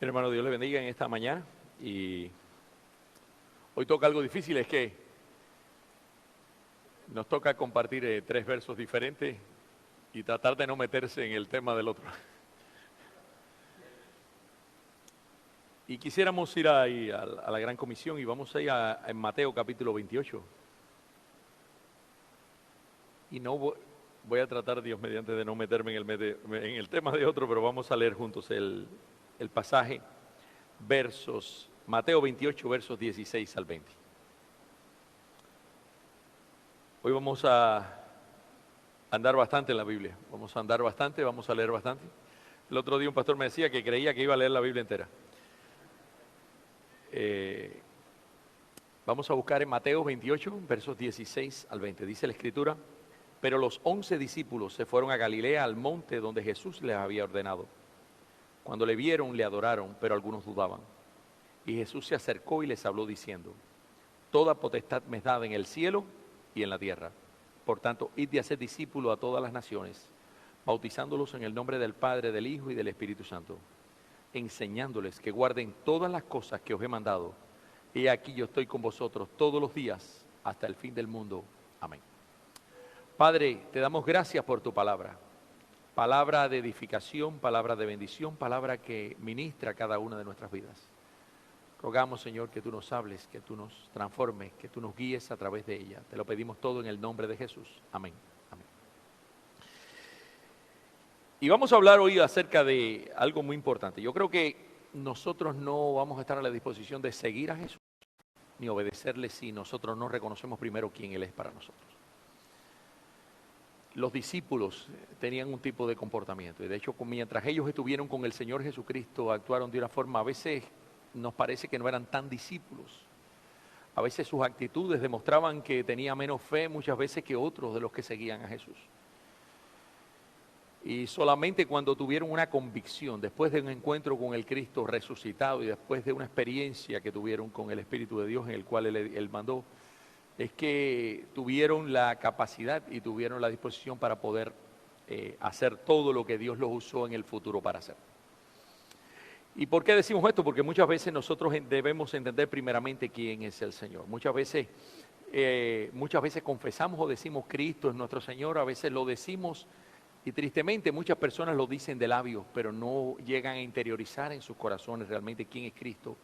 Hermano, Dios le bendiga en esta mañana. Y hoy toca algo difícil, es que nos toca compartir 3 versos diferentes y tratar de no meterse en el tema del otro. Y quisiéramos ir ahí a la Gran Comisión y vamos a ir en Mateo capítulo 28. Y no voy a tratar, Dios mediante, de no meterme en el tema de otro, pero vamos a leer juntos el pasaje, Mateo 28, versos 16 al 20. Hoy vamos a andar bastante en la Biblia, vamos a leer bastante. El otro día un pastor me decía que creía que iba a leer la Biblia entera. Vamos a buscar en Mateo 28, versos 16 al 20. Dice la Escritura: pero los 11 discípulos se fueron a Galilea, al monte donde Jesús les había ordenado. Cuando le vieron, le adoraron, pero algunos dudaban. Y Jesús se acercó y les habló diciendo: toda potestad me es dada en el cielo y en la tierra. Por tanto, id y haced discípulos a todas las naciones, bautizándolos en el nombre del Padre, del Hijo y del Espíritu Santo, enseñándoles que guarden todas las cosas que os he mandado. Y aquí yo estoy con vosotros todos los días hasta el fin del mundo. Amén. Padre, te damos gracias por tu palabra. Palabra de edificación, palabra de bendición, palabra que ministra cada una de nuestras vidas. Rogamos, Señor, que tú nos hables, que tú nos transformes, que tú nos guíes a través de ella. Te lo pedimos todo en el nombre de Jesús. Amén. Amén. Y vamos a hablar hoy acerca de algo muy importante. Yo creo que nosotros no vamos a estar a la disposición de seguir a Jesús ni obedecerle si nosotros no reconocemos primero quién Él es para nosotros. Los discípulos tenían un tipo de comportamiento y de hecho mientras ellos estuvieron con el Señor Jesucristo actuaron de una forma, a veces nos parece que no eran tan discípulos. A veces sus actitudes demostraban que tenía menos fe muchas veces que otros de los que seguían a Jesús. Y solamente cuando tuvieron una convicción, después de un encuentro con el Cristo resucitado y después de una experiencia que tuvieron con el Espíritu de Dios en el cual Él mandó, es que tuvieron la capacidad y tuvieron la disposición para poder hacer todo lo que Dios los usó en el futuro para hacer. ¿Y por qué decimos esto? Porque muchas veces nosotros debemos entender primeramente quién es el Señor. Muchas veces confesamos o decimos Cristo es nuestro Señor, a veces lo decimos y tristemente muchas personas lo dicen de labios, pero no llegan a interiorizar en sus corazones realmente quién es Cristo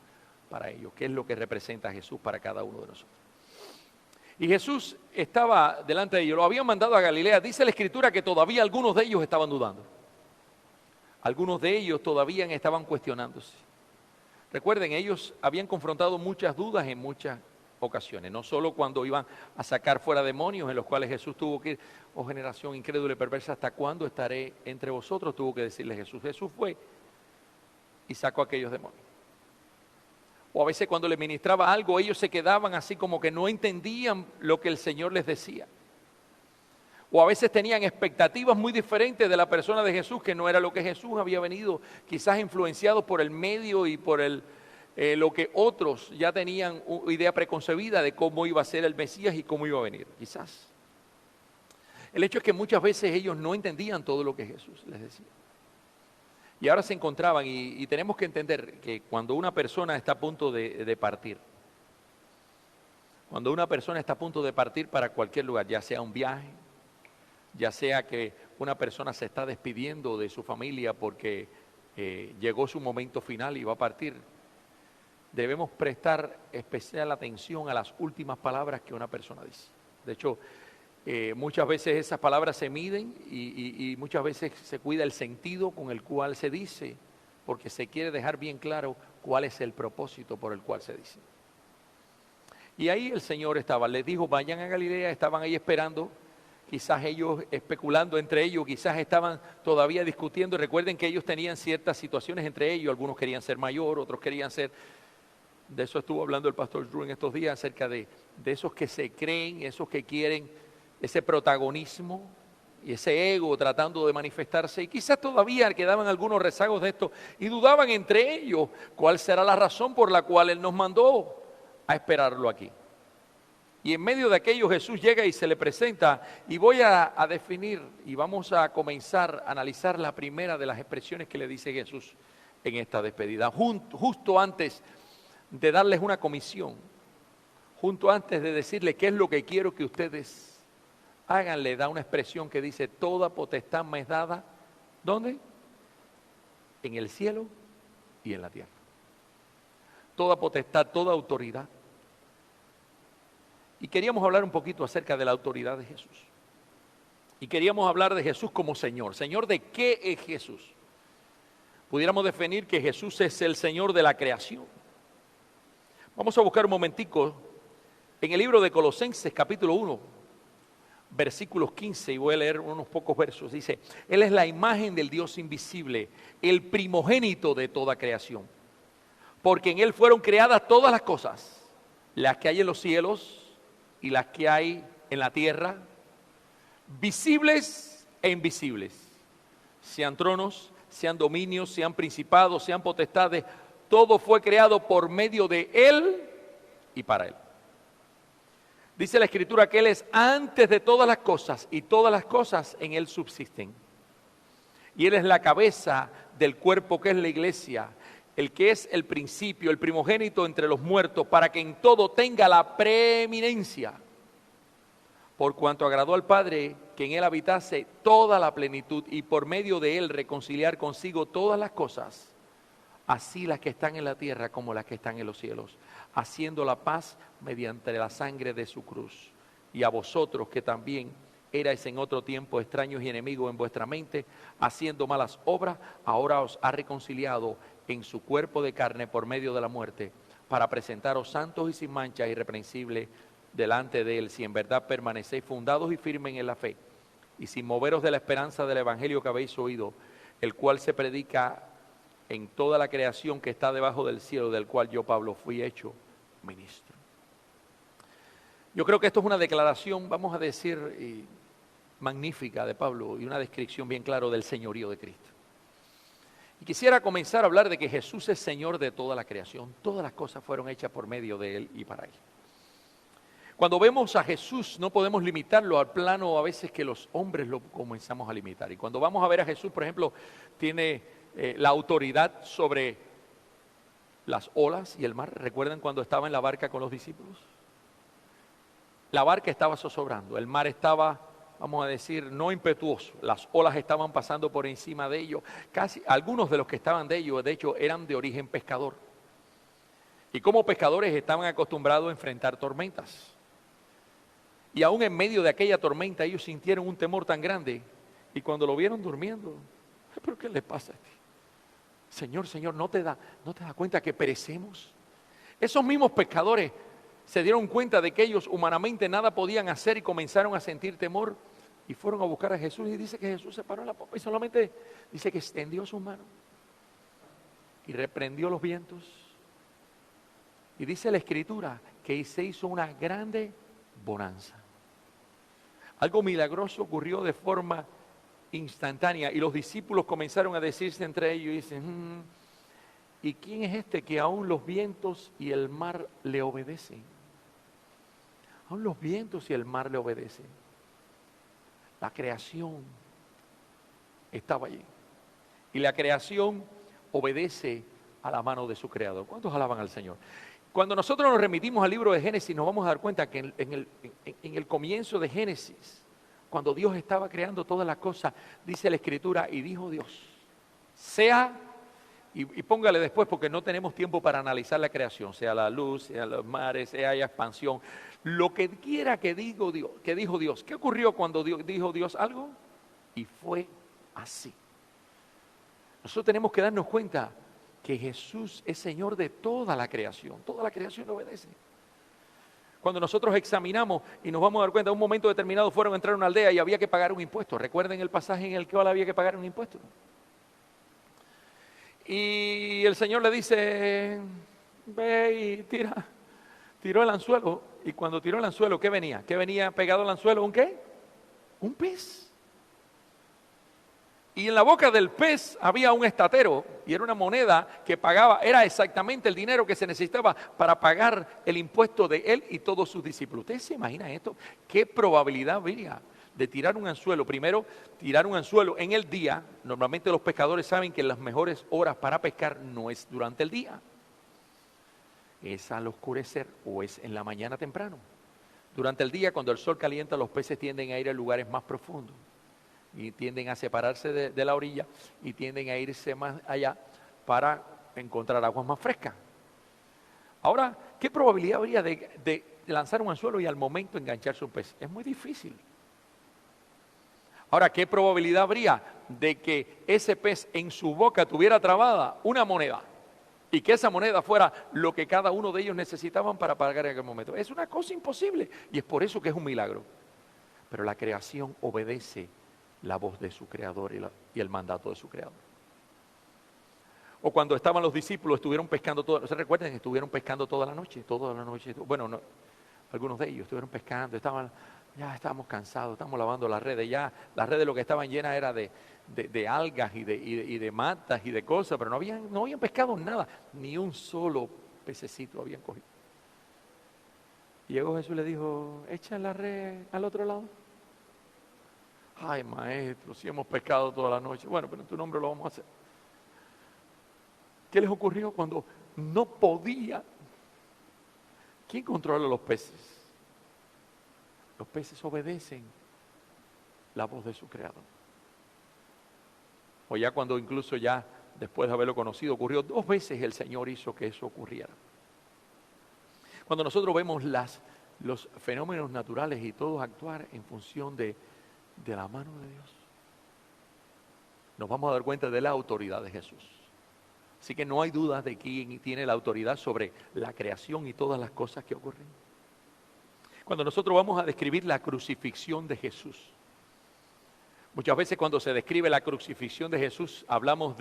para ellos, qué es lo que representa a Jesús para cada uno de nosotros. Y Jesús estaba delante de ellos, lo habían mandado a Galilea. Dice la Escritura que todavía algunos de ellos estaban dudando. Algunos de ellos todavía estaban cuestionándose. Recuerden, ellos habían confrontado muchas dudas en muchas ocasiones. No solo cuando iban a sacar fuera demonios, en los cuales Jesús tuvo que ir: oh generación incrédula y perversa, ¿hasta cuándo estaré entre vosotros? Tuvo que decirle Jesús. Jesús fue y sacó a aquellos demonios. O a veces cuando le ministraba algo, ellos se quedaban así como que no entendían lo que el Señor les decía. O a veces tenían expectativas muy diferentes de la persona de Jesús, que no era lo que Jesús había venido, quizás influenciados por el medio y por lo que otros ya tenían una idea preconcebida de cómo iba a ser el Mesías y cómo iba a venir, quizás. El hecho es que muchas veces ellos no entendían todo lo que Jesús les decía. Y ahora se encontraban, y tenemos que entender que cuando una persona está a punto de partir, cuando una persona está a punto de partir para cualquier lugar, ya sea un viaje, ya sea que una persona se está despidiendo de su familia porque llegó su momento final y va a partir, debemos prestar especial atención a las últimas palabras que una persona dice. De hecho, muchas veces esas palabras se miden y muchas veces se cuida el sentido con el cual se dice, porque se quiere dejar bien claro cuál es el propósito por el cual se dice. Y ahí el Señor estaba, les dijo: vayan a Galilea. Estaban ahí esperando, quizás ellos especulando entre ellos, quizás estaban todavía discutiendo. Recuerden que ellos tenían ciertas situaciones entre ellos, algunos querían ser mayor, otros querían ser... De eso estuvo hablando el pastor Drew en estos días, acerca de esos que se creen, esos que quieren ese protagonismo y ese ego tratando de manifestarse, y quizás todavía quedaban algunos rezagos de esto y dudaban entre ellos cuál será la razón por la cual Él nos mandó a esperarlo aquí. Y en medio de aquello Jesús llega y se le presenta, y voy a definir y vamos a comenzar a analizar la primera de las expresiones que le dice Jesús en esta despedida. Justo antes de darles una comisión, justo antes de decirles qué es lo que quiero que ustedes hagan, le da una expresión que dice: toda potestad me es dada, ¿dónde? En el cielo y en la tierra. Toda potestad, toda autoridad. Y queríamos hablar un poquito acerca de la autoridad de Jesús. Y queríamos hablar de Jesús como Señor. ¿Señor de qué es Jesús? Pudiéramos definir que Jesús es el Señor de la creación. Vamos a buscar un momentico en el libro de Colosenses capítulo 1, versículos 15, y voy a leer unos pocos versos. Dice: Él es la imagen del Dios invisible, el primogénito de toda creación. Porque en Él fueron creadas todas las cosas, las que hay en los cielos y las que hay en la tierra, visibles e invisibles, sean tronos, sean dominios, sean principados, sean potestades, todo fue creado por medio de Él y para Él. Dice la Escritura que Él es antes de todas las cosas y todas las cosas en Él subsisten. Y Él es la cabeza del cuerpo que es la iglesia, el que es el principio, el primogénito entre los muertos, para que en todo tenga la preeminencia. Por cuanto agradó al Padre que en Él habitase toda la plenitud y por medio de Él reconciliar consigo todas las cosas, así las que están en la tierra como las que están en los cielos, haciendo la paz mediante la sangre de su cruz. Y a vosotros que también erais en otro tiempo extraños y enemigos en vuestra mente, haciendo malas obras, ahora os ha reconciliado en su cuerpo de carne por medio de la muerte, para presentaros santos y sin mancha, irreprensibles delante de Él, si en verdad permanecéis fundados y firmes en la fe, y sin moveros de la esperanza del evangelio que habéis oído, el cual se predica en toda la creación que está debajo del cielo, del cual yo, Pablo, fui hecho ministro. Yo creo que esto es una declaración, vamos a decir, magnífica de Pablo, y una descripción bien clara del señorío de Cristo. Y quisiera comenzar a hablar de que Jesús es Señor de toda la creación. Todas las cosas fueron hechas por medio de Él y para Él. Cuando vemos a Jesús no podemos limitarlo al plano a veces que los hombres lo comenzamos a limitar. Y cuando vamos a ver a Jesús, por ejemplo, tiene la autoridad sobre las olas y el mar. ¿Recuerdan cuando estaba en la barca con los discípulos? La barca estaba zozobrando, el mar estaba, vamos a decir, no impetuoso. Las olas estaban pasando por encima de ellos. Casi algunos de los que estaban de ellos, de hecho, eran de origen pescador. Y como pescadores estaban acostumbrados a enfrentar tormentas. Y aún en medio de aquella tormenta ellos sintieron un temor tan grande. Y cuando lo vieron durmiendo, ¿pero qué le pasa a ti? Señor, Señor, ¿no te da cuenta que perecemos? Esos mismos pescadores se dieron cuenta de que ellos humanamente nada podían hacer y comenzaron a sentir temor. Y fueron a buscar a Jesús y dice que Jesús se paró en la popa y solamente dice que extendió su mano y reprendió los vientos. Y dice la Escritura que se hizo una grande bonanza. Algo milagroso ocurrió de forma instantánea y los discípulos comenzaron a decirse entre ellos y dicen, ¿y quién es este que aún los vientos y el mar le obedecen? Aún los vientos y el mar le obedecen. La creación estaba allí y la creación obedece a la mano de su creador. ¿Cuántos alaban al Señor? Cuando nosotros nos remitimos al libro de Génesis, nos vamos a dar cuenta que en el comienzo de Génesis, cuando Dios estaba creando todas las cosas, dice la Escritura, y dijo Dios, sea, y póngale después porque no tenemos tiempo para analizar la creación, sea la luz, sea los mares, sea haya expansión, lo que quiera que dijo Dios. ¿Qué ocurrió cuando dijo Dios algo? Y fue así. Nosotros tenemos que darnos cuenta que Jesús es Señor de toda la creación le obedece. Cuando nosotros examinamos y nos vamos a dar cuenta, en un momento determinado fueron a entrar a una aldea y había que pagar un impuesto. ¿Recuerden el pasaje en el que había que pagar un impuesto? Y el Señor le dice, ve y tiró el anzuelo. Y cuando tiró el anzuelo, ¿qué venía? ¿Qué venía pegado al anzuelo? ¿Un qué? Un pez. Y en la boca del pez había un estatero y era una moneda que pagaba, era exactamente el dinero que se necesitaba para pagar el impuesto de él y todos sus discípulos. ¿Ustedes se imaginan esto? ¿Qué probabilidad había de tirar un anzuelo. Primero, tirar un anzuelo en el día. Normalmente los pescadores saben que las mejores horas para pescar no es durante el día. Es al oscurecer o es en la mañana temprano. Durante el día, cuando el sol calienta, los peces tienden a ir a lugares más profundos y tienden a separarse de la orilla y tienden a irse más allá para encontrar aguas más frescas. Ahora, ¿qué probabilidad habría de lanzar un anzuelo y al momento engancharse un pez? Es muy difícil. Ahora, ¿qué probabilidad habría de que ese pez en su boca tuviera trabada una moneda y que esa moneda fuera lo que cada uno de ellos necesitaban para pagar en aquel momento? Es una cosa imposible y es por eso que es un milagro. Pero la creación obedece la voz de su creador y el mandato de su creador. O cuando estaban los discípulos, estuvieron pescando ¿se recuerdan? Estuvieron pescando toda la noche. Bueno, no, algunos de ellos estuvieron pescando, ya estábamos cansados, estábamos lavando las redes, ya las redes lo que estaban llenas era de algas y de matas y de cosas, pero no habían pescado nada, ni un solo pececito habían cogido. Y llegó Jesús y le dijo, echa la red al otro lado. Ay, maestro, si hemos pescado toda la noche. Bueno, pero en tu nombre lo vamos a hacer. ¿Qué les ocurrió cuando no podía? ¿Quién controla los peces? Los peces obedecen la voz de su creador. O ya cuando incluso ya después de haberlo conocido ocurrió 2 veces el Señor hizo que eso ocurriera. Cuando nosotros vemos los fenómenos naturales y todos actuar en función de la mano de Dios, nos vamos a dar cuenta de la autoridad de Jesús. Así que no hay duda de quién tiene la autoridad sobre la creación y todas las cosas que ocurren. Cuando nosotros vamos a describir la crucifixión de Jesús, muchas veces cuando se describe la crucifixión de Jesús, hablamos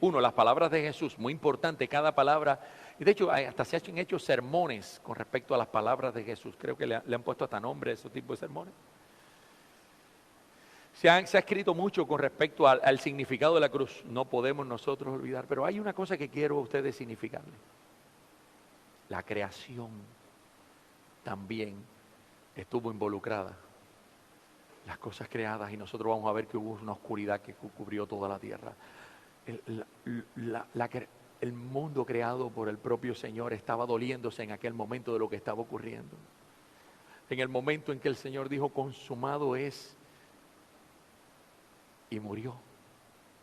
uno, las palabras de Jesús, muy importante cada palabra, y de hecho hasta se han hecho sermones con respecto a las palabras de Jesús, creo que le han puesto hasta nombre a esos tipos de sermones. Se ha escrito mucho con respecto al significado de la cruz, no podemos nosotros olvidar, pero hay una cosa que quiero a ustedes significarle. La creación también estuvo involucrada. Las cosas creadas, y nosotros vamos a ver que hubo una oscuridad que cubrió toda la tierra. El mundo creado por el propio Señor estaba doliéndose en aquel momento de lo que estaba ocurriendo. En el momento en que el Señor dijo, consumado es, y murió.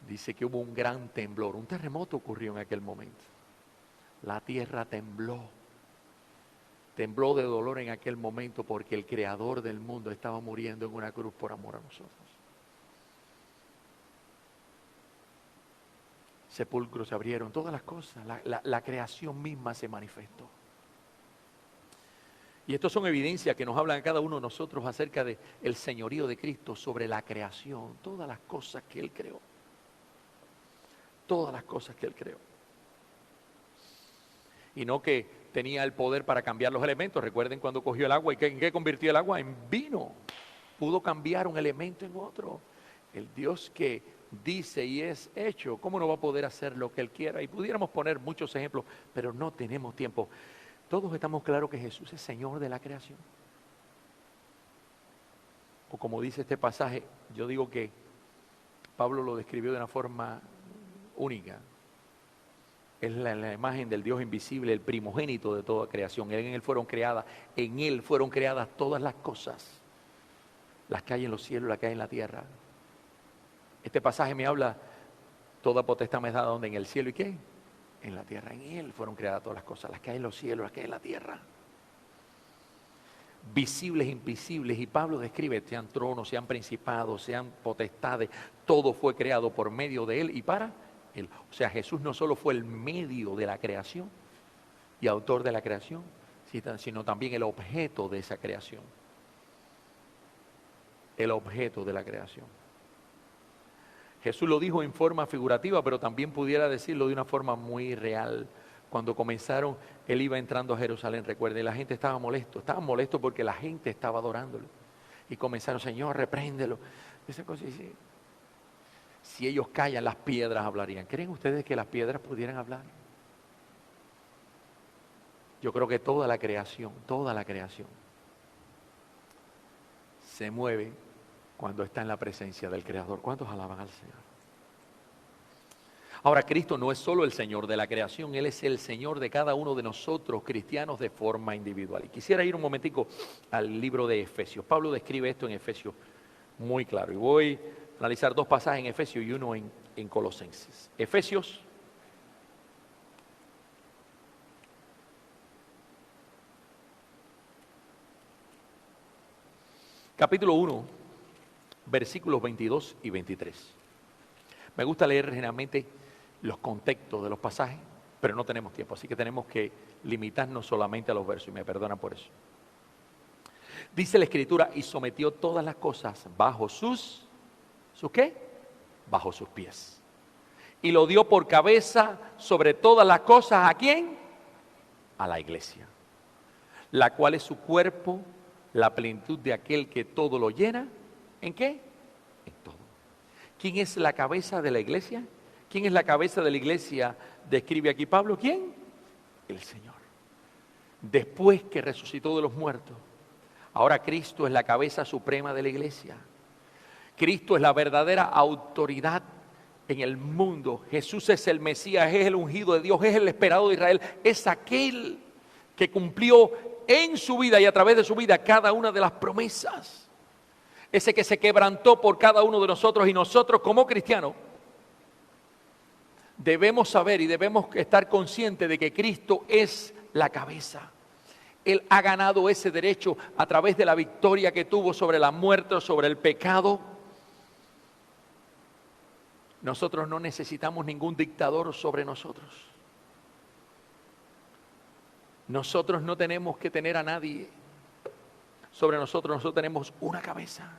Dice que hubo un gran temblor, un terremoto ocurrió en aquel momento. La tierra tembló de dolor en aquel momento porque el creador del mundo estaba muriendo en una cruz por amor a nosotros. Sepulcros se abrieron, todas las cosas, la creación misma se manifestó. Y estas son evidencias que nos hablan a cada uno de nosotros acerca del señorío de Cristo sobre la creación, todas las cosas que Él creó. Todas las cosas que Él creó. Y no que tenía el poder para cambiar los elementos. Recuerden cuando cogió el agua, ¿en qué convirtió el agua? En vino. Pudo cambiar un elemento en otro. El Dios que dice y es hecho, ¿cómo no va a poder hacer lo que Él quiera? Y pudiéramos poner muchos ejemplos, pero no tenemos tiempo. Todos estamos claros que Jesús es Señor de la creación. O como dice este pasaje, yo digo que Pablo lo describió de una forma única. Es la imagen del Dios invisible, el primogénito de toda creación. En Él fueron creadas todas las cosas. Las que hay en los cielos, las que hay en la tierra. Este pasaje me habla, toda potestad me es dada donde, en el cielo y ¿qué? En la tierra. En Él fueron creadas todas las cosas, las que hay en los cielos, las que hay en la tierra. Visibles, invisibles, y Pablo describe, sean tronos, sean principados, sean potestades, todo fue creado por medio de Él y para Él. O sea, Jesús no solo fue el medio de la creación y autor de la creación, sino también el objeto de esa creación. El objeto de la creación. Jesús lo dijo en forma figurativa, pero también pudiera decirlo de una forma muy real. Cuando comenzaron, Él iba entrando a Jerusalén, recuerden, la gente estaba molesto porque la gente estaba adorándolo. Y comenzaron, Señor, repréndelo. Esa cosa, sí. Si ellos callan, las piedras hablarían. ¿Creen ustedes que las piedras pudieran hablar? Yo creo que toda la creación se mueve cuando está en la presencia del Creador. ¿Cuántos alaban al Señor? Ahora, Cristo no es solo el Señor de la creación, Él es el Señor de cada uno de nosotros, cristianos, de forma individual. Y quisiera ir un momentico al libro de Efesios. Pablo describe esto en Efesios muy claro. Y voy a analizar dos pasajes en Efesios y uno en Colosenses. Efesios, capítulo 1, versículos 22 y 23. Me gusta leer generalmente los contextos de los pasajes, pero no tenemos tiempo, así que tenemos que limitarnos solamente a los versos, y me perdonan por eso. Dice la Escritura, y sometió todas las cosas bajo ¿sus qué? Bajo sus pies. Y lo dio por cabeza sobre todas las cosas, ¿a quién? A la iglesia, la cual es su cuerpo, la plenitud de aquel que todo lo llena. ¿En qué? En todo. ¿Quién es la cabeza de la iglesia? ¿Quién es la cabeza de la iglesia? Describe aquí Pablo. ¿Quién? El Señor. Después que resucitó de los muertos, ahora Cristo es la cabeza suprema de la iglesia. Cristo es la verdadera autoridad en el mundo. Jesús es el Mesías, es el ungido de Dios, es el esperado de Israel. Es aquel que cumplió en su vida y a través de su vida cada una de las promesas. Ese que se quebrantó por cada uno de nosotros, y nosotros como cristianos debemos saber y debemos estar conscientes de que Cristo es la cabeza. Él ha ganado ese derecho a través de la victoria que tuvo sobre la muerte, sobre el pecado. Nosotros no necesitamos ningún dictador sobre nosotros. Nosotros no tenemos que tener a nadie sobre nosotros. Nosotros tenemos una cabeza.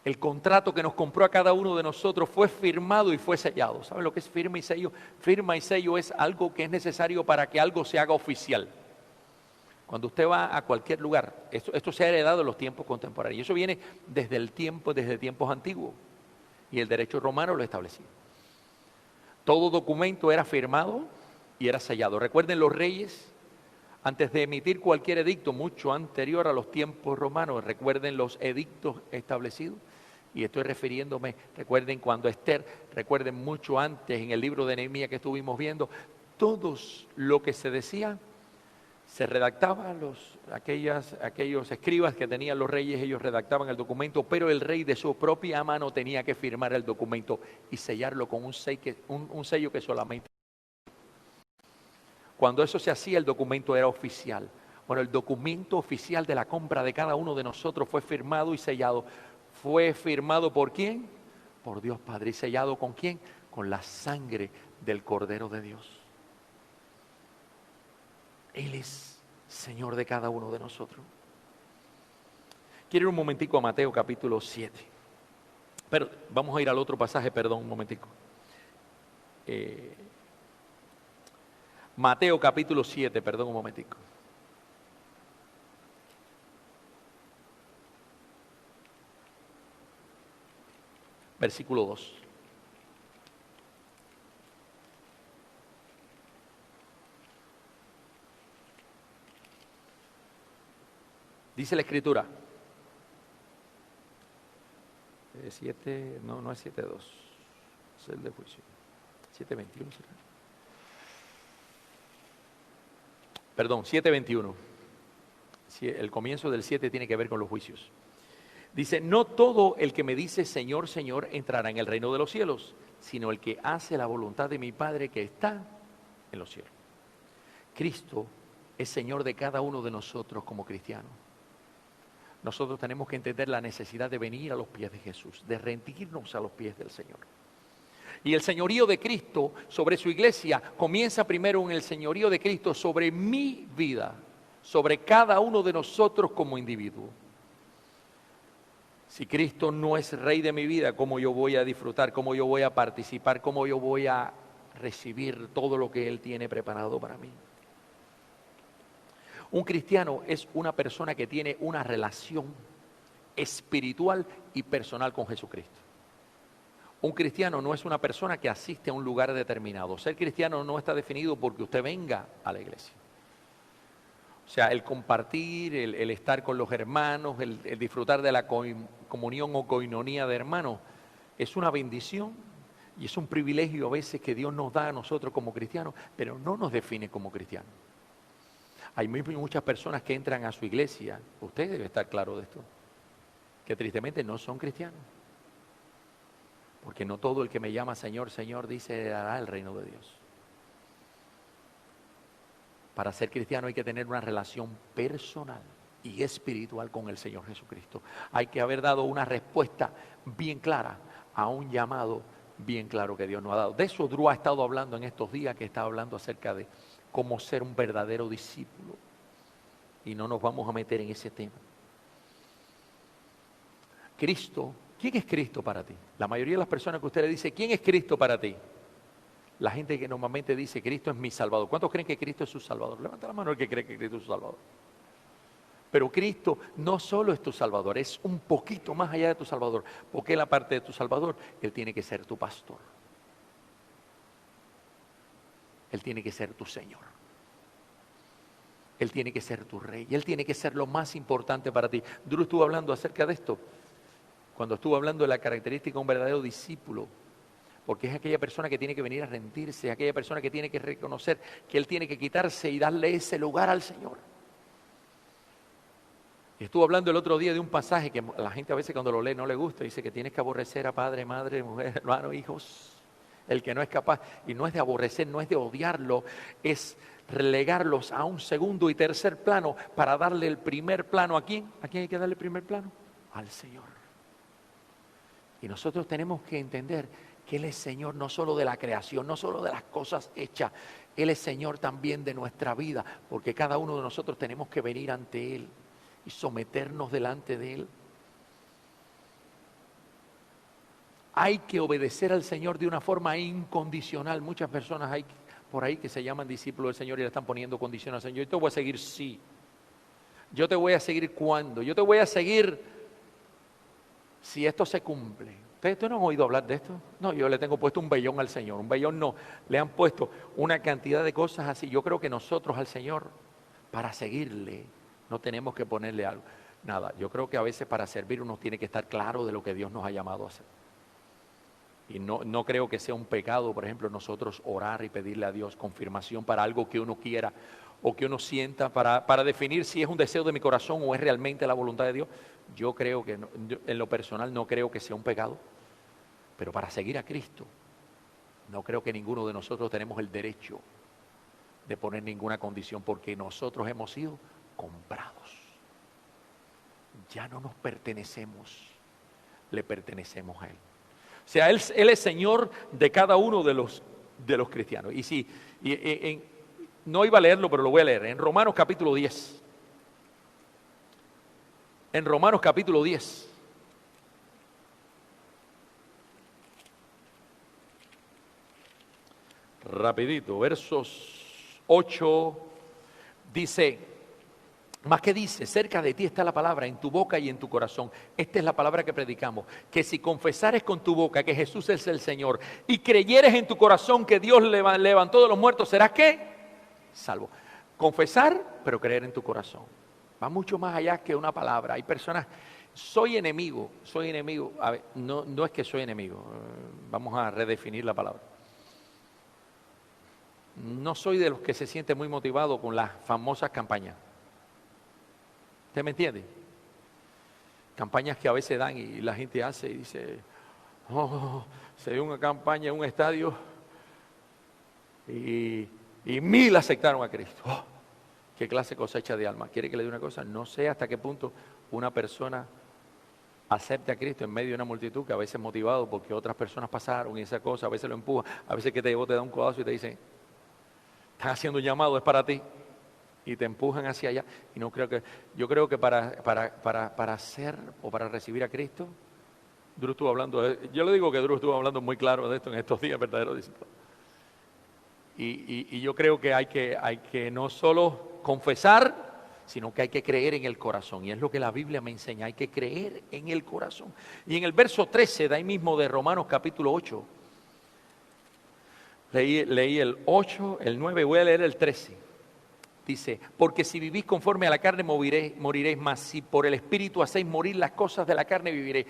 El contrato que nos compró a cada uno de nosotros fue firmado y fue sellado. ¿Saben lo que es firma y sello? Firma y sello es algo que es necesario para que algo se haga oficial. Cuando usted va a cualquier lugar, esto se ha heredado en los tiempos contemporáneos. Y eso viene desde tiempos antiguos. Y el derecho romano lo establecía. Todo documento era firmado y era sellado. Recuerden, los reyes, antes de emitir cualquier edicto, mucho anterior a los tiempos romanos, recuerden los edictos establecidos. Y estoy refiriéndome, recuerden cuando Esther, recuerden mucho antes en el libro de Nehemías que estuvimos viendo, todos lo que se decía, se redactaba, aquellos escribas que tenían los reyes, ellos redactaban el documento, pero el rey de su propia mano tenía que firmar el documento y sellarlo con un sello que solamente. Cuando eso se hacía, el documento era oficial. Bueno, el documento oficial de la compra de cada uno de nosotros fue firmado y sellado. ¿Fue firmado por quién? Por Dios Padre. ¿Y sellado con quién? Con la sangre del Cordero de Dios. Él es Señor de cada uno de nosotros. Quiero ir un momentico a Mateo capítulo 7. Pero vamos a ir al otro pasaje, perdón, un momentico. Mateo capítulo 7, perdón un momentico. Versículo 2. Dice la Escritura. 7, no es 7.2. Es el de juicio. 7.21 será. Perdón, 7.21. El comienzo del 7 tiene que ver con los juicios. Dice, no todo el que me dice Señor, Señor entrará en el reino de los cielos, sino el que hace la voluntad de mi Padre que está en los cielos. Cristo es Señor de cada uno de nosotros como cristianos. Nosotros tenemos que entender la necesidad de venir a los pies de Jesús, de rendirnos a los pies del Señor. Y el señorío de Cristo sobre su iglesia comienza primero en el señorío de Cristo sobre mi vida, sobre cada uno de nosotros como individuo. Si Cristo no es rey de mi vida, ¿cómo yo voy a disfrutar? ¿Cómo yo voy a participar? ¿Cómo yo voy a recibir todo lo que Él tiene preparado para mí? Un cristiano es una persona que tiene una relación espiritual y personal con Jesucristo. Un cristiano no es una persona que asiste a un lugar determinado. Ser cristiano no está definido porque usted venga a la iglesia. O sea, el compartir, el estar con los hermanos, el disfrutar de la comunión o coinonía de hermanos, es una bendición y es un privilegio a veces que Dios nos da a nosotros como cristianos, pero no nos define como cristianos. Hay muchas personas que entran a su iglesia, usted debe estar claro de esto, que tristemente no son cristianos. Porque no todo el que me llama Señor, Señor, dice, heredará el reino de Dios. Para ser cristiano hay que tener una relación personal y espiritual con el Señor Jesucristo. Hay que haber dado una respuesta bien clara a un llamado bien claro que Dios nos ha dado. De eso Drew ha estado hablando en estos días, que está hablando acerca de cómo ser un verdadero discípulo. Y no nos vamos a meter en ese tema. Cristo, ¿quién es Cristo para ti? La mayoría de las personas que usted le dice, ¿quién es Cristo para ti? La gente que normalmente dice, Cristo es mi Salvador. ¿Cuántos creen que Cristo es su Salvador? Levanta la mano el que cree que Cristo es su Salvador. Pero Cristo no solo es tu Salvador, es un poquito más allá de tu Salvador. Porque Él, aparte de tu Salvador, Él tiene que ser tu pastor. Él tiene que ser tu Señor. Él tiene que ser tu Rey. Él tiene que ser lo más importante para ti. Drew estuvo hablando acerca de esto, cuando estuvo hablando de la característica de un verdadero discípulo. Porque es aquella persona que tiene que venir a rendirse, aquella persona que tiene que reconocer que Él tiene que quitarse y darle ese lugar al Señor. Y estuvo hablando el otro día de un pasaje que a la gente a veces cuando lo lee no le gusta. Dice que tienes que aborrecer a padre, madre, mujer, hermano, hijos. El que no es capaz, y no es de aborrecer, no es de odiarlo, es relegarlos a un segundo y tercer plano para darle el primer plano. ¿A quién? ¿A quién hay que darle el primer plano? Al Señor. Y nosotros tenemos que entender que Él es Señor no solo de la creación, no solo de las cosas hechas. Él es Señor también de nuestra vida, porque cada uno de nosotros tenemos que venir ante Él y someternos delante de Él. Hay que obedecer al Señor de una forma incondicional. Muchas personas hay por ahí que se llaman discípulos del Señor y le están poniendo condición al Señor. Yo te voy a seguir, sí. Yo te voy a seguir cuando. Yo te voy a seguir si esto se cumple. ¿Ustedes no han oído hablar de esto? No, yo le tengo puesto un vellón al Señor. Un vellón no. Le han puesto una cantidad de cosas así. Yo creo que nosotros al Señor, para seguirle, no tenemos que ponerle algo. Nada, yo creo que a veces para servir uno tiene que estar claro de lo que Dios nos ha llamado a hacer. Y no creo que sea un pecado, por ejemplo, nosotros orar y pedirle a Dios confirmación para algo que uno quiera o que uno sienta para definir si es un deseo de mi corazón o es realmente la voluntad de Dios. Yo creo que, en lo personal, no creo que sea un pecado. Pero para seguir a Cristo, no creo que ninguno de nosotros tenemos el derecho de poner ninguna condición porque nosotros hemos sido comprados. Ya no nos pertenecemos, le pertenecemos a Él. O sea, Él es Señor de cada uno de los cristianos. No iba a leerlo, pero lo voy a leer. En Romanos capítulo 10. En Romanos capítulo 10. Rapidito, versos 8, dice, más que dice, cerca de ti está la palabra, en tu boca y en tu corazón. Esta es la palabra que predicamos, que si confesares con tu boca que Jesús es el Señor y creyeres en tu corazón que Dios levantó de los muertos, ¿serás qué? Salvo. Confesar, pero creer en tu corazón. Va mucho más allá que una palabra. Hay personas, soy enemigo. A ver, no es que soy enemigo, vamos a redefinir la palabra. No soy de los que se siente muy motivado con las famosas campañas. ¿Usted me entiende? Campañas que a veces dan y la gente hace y dice, se dio una campaña en un estadio y 1000 aceptaron a Cristo. ¿Qué clase de cosecha de alma? ¿Quiere que le dé una cosa? No sé hasta qué punto una persona acepte a Cristo en medio de una multitud que a veces motivado porque otras personas pasaron y esa cosa, a veces lo empuja, a veces que te da un codazo y te dice, están haciendo un llamado, es para ti. Y te empujan hacia allá. Y yo creo que para hacer o para recibir a Cristo, Drew estuvo hablando, yo le digo que Drew estuvo hablando muy claro de esto en estos días, verdadero discípulo. Y yo creo que hay que no solo confesar, sino que hay que creer en el corazón. Y es lo que la Biblia me enseña, hay que creer en el corazón. Y en el verso 13 de ahí mismo de Romanos capítulo 8, leí el 8, el 9, voy a leer el 13. Dice, porque si vivís conforme a la carne moriréis, mas si por el Espíritu hacéis morir las cosas de la carne viviréis.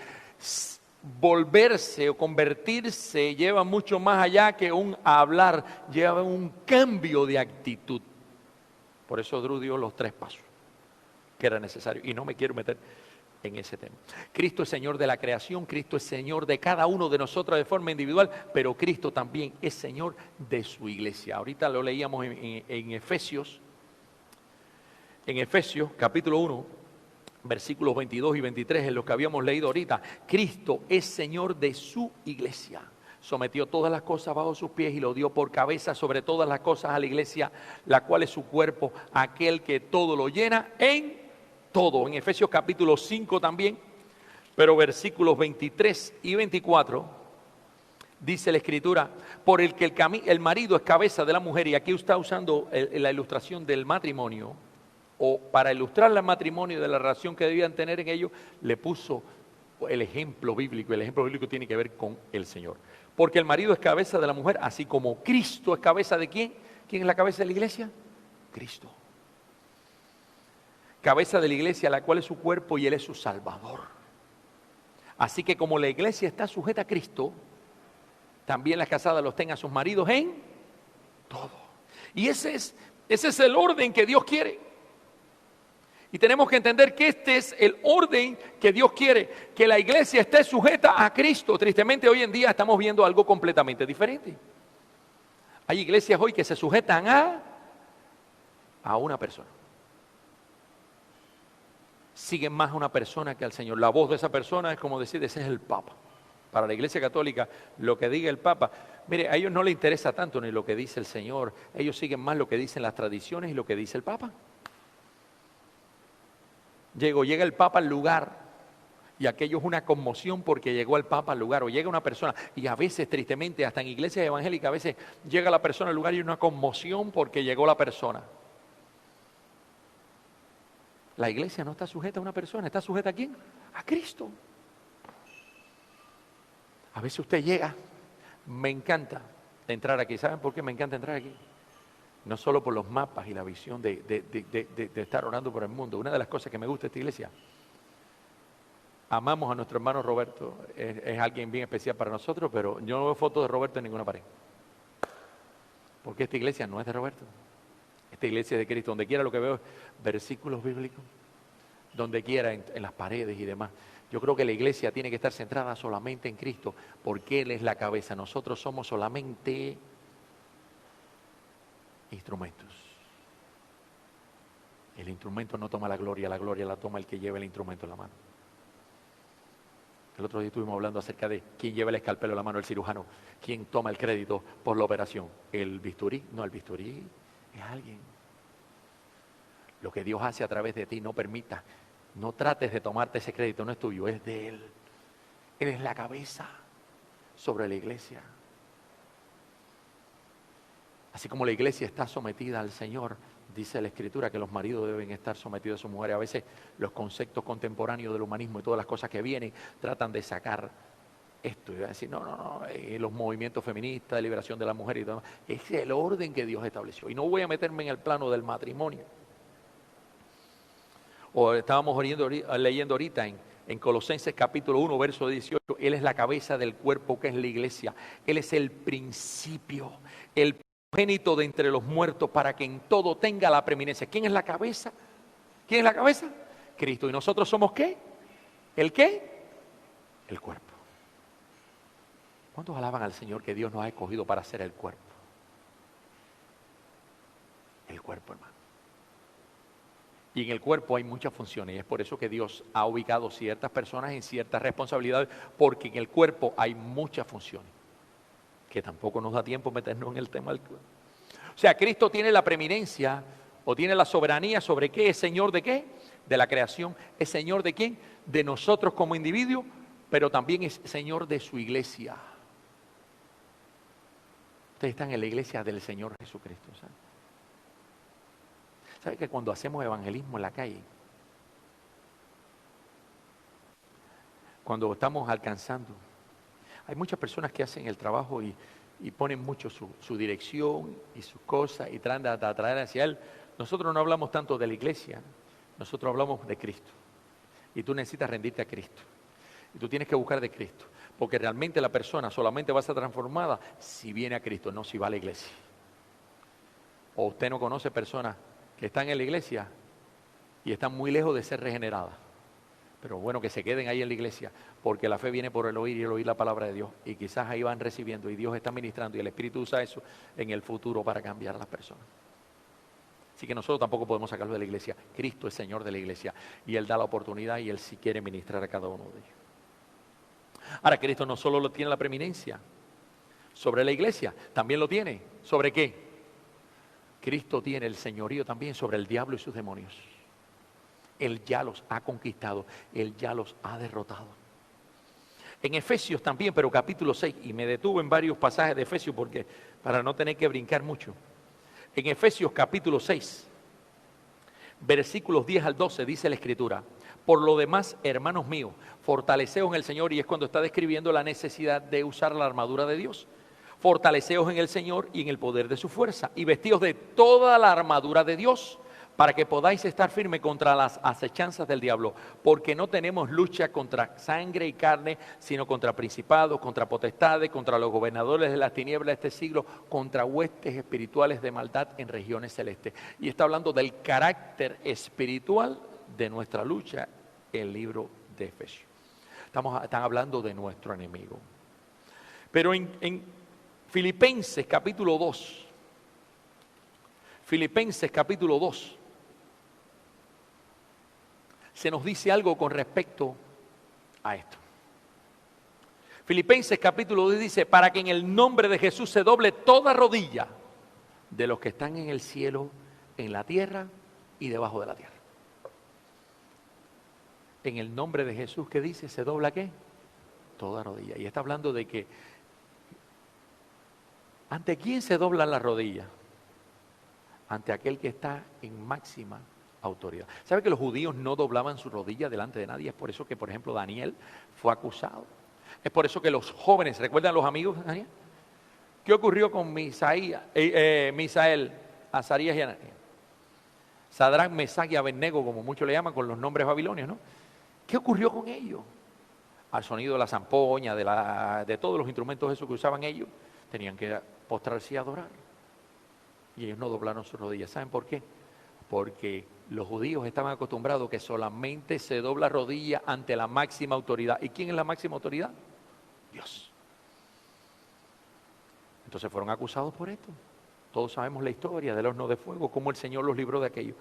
Volverse o convertirse lleva mucho más allá que un hablar, lleva un cambio de actitud. Por eso Drew dio los 3 pasos que era necesario, y no me quiero meter en ese tema. Cristo es Señor de la creación, Cristo es Señor de cada uno de nosotros de forma individual, pero Cristo también es Señor de su iglesia. Ahorita lo leíamos en Efesios, capítulo 1, versículos 22 y 23, en lo que habíamos leído ahorita. Cristo es Señor de su iglesia. Sometió todas las cosas bajo sus pies y lo dio por cabeza sobre todas las cosas a la iglesia, la cual es su cuerpo, aquel que todo lo llena en todo. En Efesios capítulo 5 también, pero versículos 23 y 24, dice la Escritura, por el que el marido es cabeza de la mujer, y aquí está usando la ilustración del matrimonio, o para ilustrar el matrimonio de la relación que debían tener en ellos, le puso el ejemplo bíblico. El ejemplo bíblico tiene que ver con el Señor. Porque el marido es cabeza de la mujer, así como Cristo es cabeza de ¿quién? ¿Quién es la cabeza de la iglesia? Cristo. Cabeza de la iglesia, la cual es su cuerpo y Él es su Salvador. Así que como la iglesia está sujeta a Cristo, también las casadas los tengan a sus maridos en todo. Y ese es el orden que Dios quiere. Y tenemos que entender que este es el orden que Dios quiere, que la iglesia esté sujeta a Cristo. Tristemente hoy en día estamos viendo algo completamente diferente. Hay iglesias hoy que se sujetan a una persona. Siguen más a una persona que al Señor. La voz de esa persona es como decir, ese es el Papa. Para la iglesia católica, lo que diga el Papa, mire, a ellos no les interesa tanto ni lo que dice el Señor. Ellos siguen más lo que dicen las tradiciones y lo que dice el Papa. Llega el Papa al lugar y aquello es una conmoción porque llegó el Papa al lugar, o llega una persona, y a veces tristemente hasta en iglesias evangélicas a veces llega la persona al lugar y hay una conmoción porque llegó la persona. La iglesia no está sujeta a una persona, está sujeta ¿a quién? A Cristo. A veces usted llega, me encanta entrar aquí. ¿Saben por qué me encanta entrar aquí? No solo por los mapas y la visión de estar orando por el mundo. Una de las cosas que me gusta de esta iglesia, amamos a nuestro hermano Roberto, es alguien bien especial para nosotros, pero yo no veo fotos de Roberto en ninguna pared. Porque esta iglesia no es de Roberto. Esta iglesia es de Cristo. Donde quiera lo que veo es versículos bíblicos, donde quiera en las paredes y demás. Yo creo que la iglesia tiene que estar centrada solamente en Cristo, porque Él es la cabeza. Nosotros somos solamente instrumentos. El instrumento no toma la gloria la toma el que lleva el instrumento en la mano. El otro día estuvimos hablando acerca de quién lleva el escalpelo en la mano, el cirujano, quién toma el crédito por la operación, el bisturí. No, el bisturí es alguien. Lo que Dios hace a través de ti, no permita, no trates de tomarte ese crédito, no es tuyo, es de Él. Él es la cabeza sobre la iglesia. Así como la iglesia está sometida al Señor, dice la Escritura que los maridos deben estar sometidos a sus mujeres. A veces los conceptos contemporáneos del humanismo y todas las cosas que vienen tratan de sacar esto y decir, no, los movimientos feministas, de liberación de la mujer y todo. Es el orden que Dios estableció. Y no voy a meterme en el plano del matrimonio. O estábamos leyendo ahorita en Colosenses capítulo 1, verso 18, Él es la cabeza del cuerpo que es la iglesia. Él es el principio, el primogénito de entre los muertos, para que en todo tenga la preeminencia. ¿Quién es la cabeza? ¿Quién es la cabeza? Cristo. ¿Y nosotros somos qué? ¿El qué? El cuerpo. ¿Cuántos alaban al Señor que Dios nos ha escogido para ser el cuerpo? El cuerpo, hermano. Y en el cuerpo hay muchas funciones, y es por eso que Dios ha ubicado ciertas personas en ciertas responsabilidades, porque en el cuerpo hay muchas funciones, que tampoco nos da tiempo meternos en el tema del cuerpo. O sea, Cristo tiene la preeminencia, o tiene la soberanía sobre qué, es Señor de qué, de la creación, es Señor de quién, de nosotros como individuos, pero también es Señor de su iglesia. Ustedes están en la iglesia del Señor Jesucristo, ¿saben? ¿Sabe que cuando hacemos evangelismo en la calle, cuando estamos alcanzando, hay muchas personas que hacen el trabajo y ponen mucho su dirección y sus cosas y tratan de atraer hacia Él, nosotros no hablamos tanto de la iglesia, nosotros hablamos de Cristo. Y tú necesitas rendirte a Cristo. Y tú tienes que buscar de Cristo. Porque realmente la persona solamente va a ser transformada si viene a Cristo, no si va a la iglesia. O usted no conoce personas que están en la iglesia y están muy lejos de ser regeneradas. Pero bueno, que se queden ahí en la iglesia, porque la fe viene por el oír y el oír la palabra de Dios. Y quizás ahí van recibiendo y Dios está ministrando y el Espíritu usa eso en el futuro para cambiar a las personas. Así que nosotros tampoco podemos sacarlo de la iglesia. Cristo es Señor de la iglesia y Él da la oportunidad y Él sí quiere ministrar a cada uno de ellos. Ahora, Cristo no solo lo tiene la preeminencia sobre la iglesia, también lo tiene. ¿Sobre qué? Cristo tiene el señorío también sobre el diablo y sus demonios. Él ya los ha conquistado, Él ya los ha derrotado. En Efesios también, pero capítulo 6, y me detuve en varios pasajes de Efesios porque para no tener que brincar mucho. En Efesios capítulo 6, versículos 10 al 12 dice la Escritura: por lo demás, hermanos míos, fortaleceos en el Señor, y es cuando está describiendo la necesidad de usar la armadura de Dios. Fortaleceos en el Señor y en el poder de su fuerza, y vestíos de toda la armadura de Dios, para que podáis estar firmes contra las acechanzas del diablo, porque no tenemos lucha contra sangre y carne, sino contra principados, contra potestades, contra los gobernadores de las tinieblas de este siglo, contra huestes espirituales de maldad en regiones celestes. Y está hablando del carácter espiritual de nuestra lucha en el libro de Efesios. Están hablando de nuestro enemigo. Pero en Filipenses capítulo 2, Filipenses capítulo 2, se nos dice algo con respecto a esto. Filipenses capítulo 2 dice: para que en el nombre de Jesús se doble toda rodilla de los que están en el cielo, en la tierra y debajo de la tierra. En el nombre de Jesús, ¿qué dice? ¿Se dobla qué? Toda rodilla. Y está hablando de que ¿ante quién se dobla la rodilla? Ante aquel que está en máxima autoridad. ¿Sabe que los judíos no doblaban su rodilla delante de nadie? Es por eso que, por ejemplo, Daniel fue acusado. Es por eso que los jóvenes, ¿recuerdan los amigos de Daniel? ¿Qué ocurrió con Misael, Azarías y Ananías? Sadrach, Mesach y Abednego, como muchos le llaman, con los nombres babilonios, ¿no? ¿Qué ocurrió con ellos? Al sonido de la zampoña, de todos los instrumentos esos que usaban ellos, tenían que postrarse y adorar. Y ellos no doblaron sus rodillas. ¿Saben por qué? Porque los judíos estaban acostumbrados que solamente se dobla rodilla ante la máxima autoridad. ¿Y quién es la máxima autoridad? Dios. Entonces fueron acusados por esto. Todos sabemos la historia del horno de fuego, cómo el Señor los libró de aquello.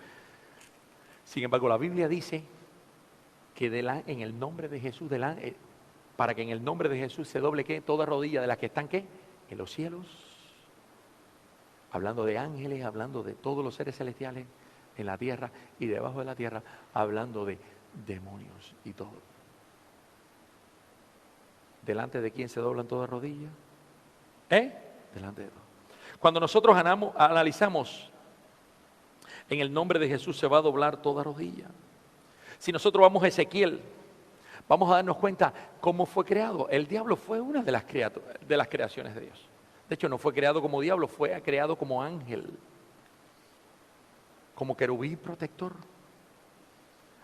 Sin embargo, la Biblia dice que en el nombre de Jesús, para que en el nombre de Jesús se doble ¿qué? Toda rodilla de las que están ¿qué? En los cielos. Hablando de ángeles, hablando de todos los seres celestiales en la tierra y debajo de la tierra, hablando de demonios y todo. ¿Delante de quién se doblan todas rodillas? Delante de Dios. Cuando nosotros analizamos, en el nombre de Jesús se va a doblar toda rodilla. Si nosotros vamos a Ezequiel, vamos a darnos cuenta cómo fue creado. El diablo fue una de las creaciones de Dios. De hecho, no fue creado como diablo, fue creado como ángel, como querubín protector,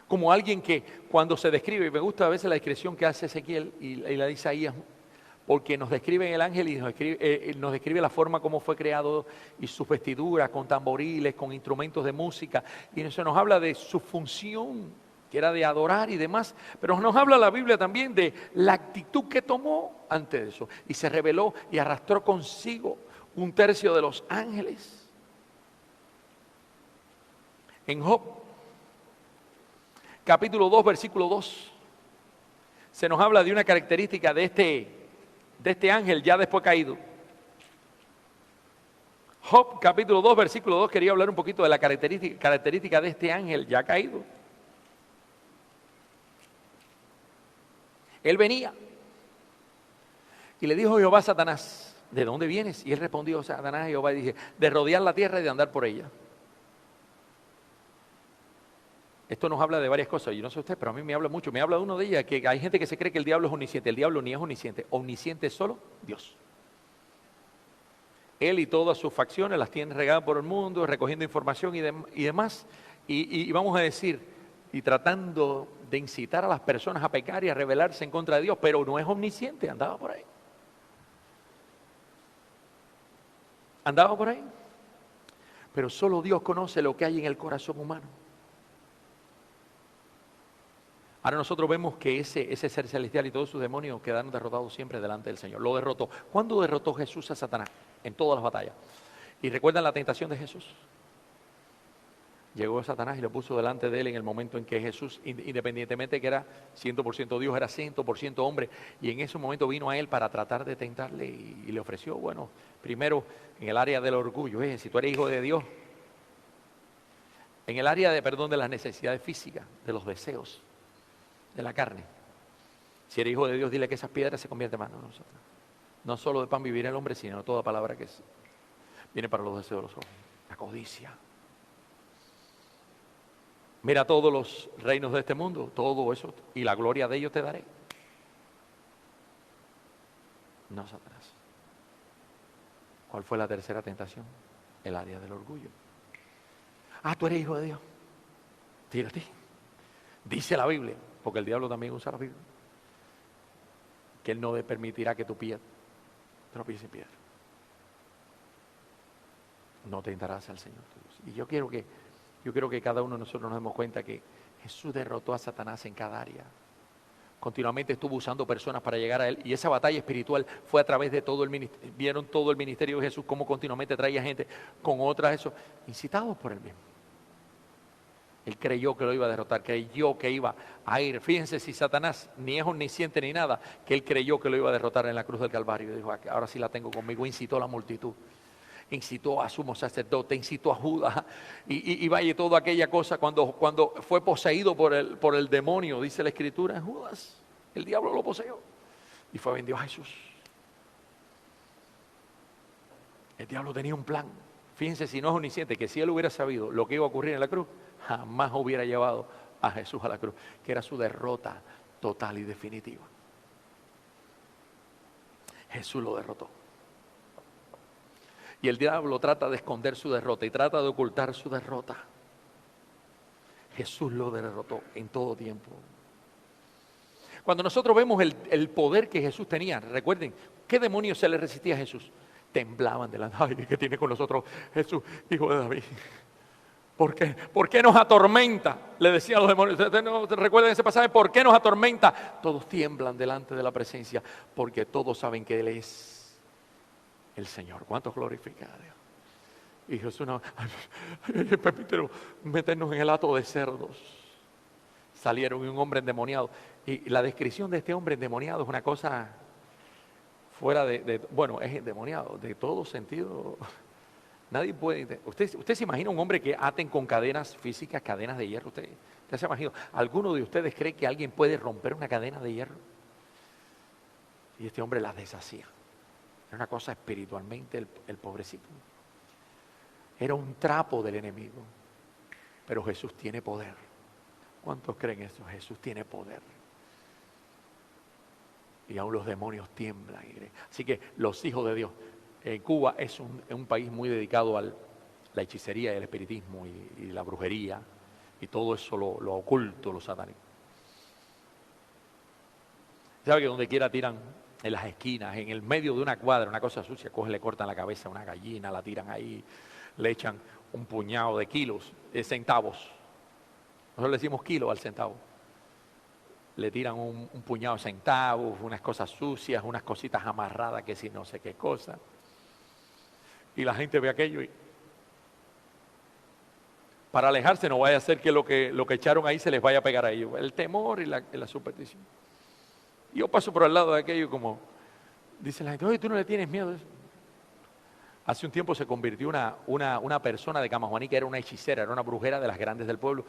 como alguien que cuando se describe, y me gusta a veces la descripción que hace Ezequiel y la de Isaías, porque nos describe el ángel y nos describe la forma como fue creado y sus vestiduras con tamboriles, con instrumentos de música, y eso nos habla de su función, que era de adorar y demás, pero nos habla la Biblia también de la actitud que tomó ante eso, y se rebeló y arrastró consigo 1/3 de los ángeles. En Job, capítulo 2, versículo 2, se nos habla de una característica de este ángel ya después caído. Job, capítulo 2, versículo 2, quería hablar un poquito de la característica de este ángel ya caído. Él venía y le dijo Jehová a Satanás: ¿de dónde vienes? Y él respondió a Satanás, Jehová, y dije: de rodear la tierra y de andar por ella. Esto nos habla de varias cosas, yo no sé usted, pero a mí me habla mucho. Me habla de una de ellas, que hay gente que se cree que el diablo es omnisciente. El diablo ni es omnisciente. Omnisciente es solo Dios. Él y todas sus facciones las tienen regadas por el mundo, recogiendo información y demás. Y vamos a decir, y tratando de incitar a las personas a pecar y a rebelarse en contra de Dios, pero no es omnisciente, andaba por ahí. Andaba por ahí. Pero solo Dios conoce lo que hay en el corazón humano. Ahora nosotros vemos que ese ser celestial y todos sus demonios quedaron derrotados siempre delante del Señor. Lo derrotó. ¿Cuándo derrotó Jesús a Satanás? En todas las batallas. ¿Y recuerdan la tentación de Jesús? Llegó Satanás y lo puso delante de él en el momento en que Jesús, independientemente que era 100% Dios, era 100% hombre. Y en ese momento vino a él para tratar de tentarle y le ofreció, bueno, primero en el área del orgullo. Si tú eres hijo de Dios, en el área de las necesidades físicas, de los deseos, de la carne. Si eres hijo de Dios, dile que esas piedras se convierten en manos. No solo de pan vivirá el hombre, sino toda palabra que viene para los deseos de los ojos. La codicia. Mira todos los reinos de este mundo, todo eso, y la gloria de ellos te daré. No, Satanás. ¿Cuál fue la tercera tentación? El área del orgullo. Tú eres hijo de Dios. Tírate. Dice la Biblia, porque el diablo también usa la Biblia, que él no permitirá que tu pie tropiece en piedra. No tentarás al Señor tu Dios. Y yo quiero que cada uno de nosotros nos demos cuenta que Jesús derrotó a Satanás en cada área. Continuamente estuvo usando personas para llegar a él. Y esa batalla espiritual fue a través de todo el ministerio. Vieron todo el ministerio de Jesús, cómo continuamente traía gente con otras, incitados por él mismo. Él creyó que lo iba a derrotar, creyó que iba a ir. Fíjense si Satanás ni es omnisciente ni nada, que él creyó que lo iba a derrotar en la cruz del Calvario. Y dijo, ahora sí la tengo conmigo. Incitó a la multitud. Incitó a sumo sacerdote, incitó a Judas y vaya toda aquella cosa cuando fue poseído por el demonio, dice la Escritura, en Judas, el diablo lo poseyó y fue vendido a Jesús. El diablo tenía un plan. Fíjense si no es omnisciente, que si él hubiera sabido lo que iba a ocurrir en la cruz, jamás hubiera llevado a Jesús a la cruz, que era su derrota total y definitiva. Jesús lo derrotó. Y el diablo trata de esconder su derrota y trata de ocultar su derrota. Jesús lo derrotó en todo tiempo. Cuando nosotros vemos el poder que Jesús tenía, recuerden, ¿qué demonios se le resistía a Jesús? Temblaban delante. Ay, ¿qué tiene con nosotros Jesús, hijo de David? ¿Por qué? ¿Por qué nos atormenta? Le decían los demonios. ¿Ustedes no recuerdan ese pasaje? ¿Por qué nos atormenta? Todos tiemblan delante de la presencia, porque todos saben que Él es el Señor. ¿Cuántos glorifican a Dios? Y Jesús no, permítelo meternos en el hato de cerdos. Salieron y un hombre endemoniado. Y la descripción de este hombre endemoniado es una cosa fuera bueno, es endemoniado, de todo sentido. Nadie puede. Usted se imagina un hombre que aten con cadenas físicas, cadenas de hierro. Usted se imagina. ¿Alguno de ustedes cree que alguien puede romper una cadena de hierro? Y este hombre las deshacía. Era una cosa espiritualmente el pobrecito. Era un trapo del enemigo. Pero Jesús tiene poder. ¿Cuántos creen eso? Jesús tiene poder. Y aún los demonios tiemblan. Así que los hijos de Dios. Cuba es un país muy dedicado a la hechicería y el espiritismo y la brujería. Y todo eso lo oculto, lo satánico. ¿Sabe que donde quiera tiran? En las esquinas, en el medio de una cuadra, una cosa sucia, le cortan la cabeza a una gallina, la tiran ahí, le echan un puñado de kilos, centavos. Nosotros le decimos kilo al centavo. Le tiran un puñado de centavos, unas cosas sucias, unas cositas amarradas, que si no sé qué cosa. Y la gente ve aquello y para alejarse no vaya a ser que lo que echaron ahí se les vaya a pegar a ellos. El temor y la superstición. Yo paso por el lado de aquello como, dice la gente, oye, ¿tú no le tienes miedo a eso? Hace un tiempo se convirtió una persona de Camajuaní, que era una hechicera, era una brujera de las grandes del pueblo.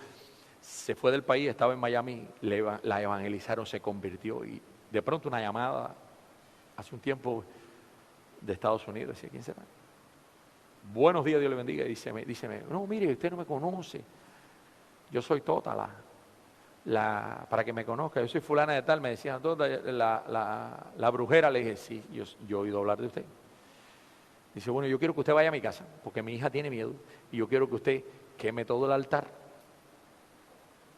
Se fue del país, estaba en Miami, la evangelizaron, se convirtió. Y de pronto una llamada, hace un tiempo, de Estados Unidos, decía, ¿quién será? Buenos días, Dios le bendiga. Y díceme, no, mire, usted no me conoce. Yo soy Tota, para que me conozca, yo soy fulana de tal, me decían, la brujera. Le dije, sí, yo he oído hablar de usted. Dice, bueno, yo quiero que usted vaya a mi casa, porque mi hija tiene miedo, y yo quiero que usted queme todo el altar.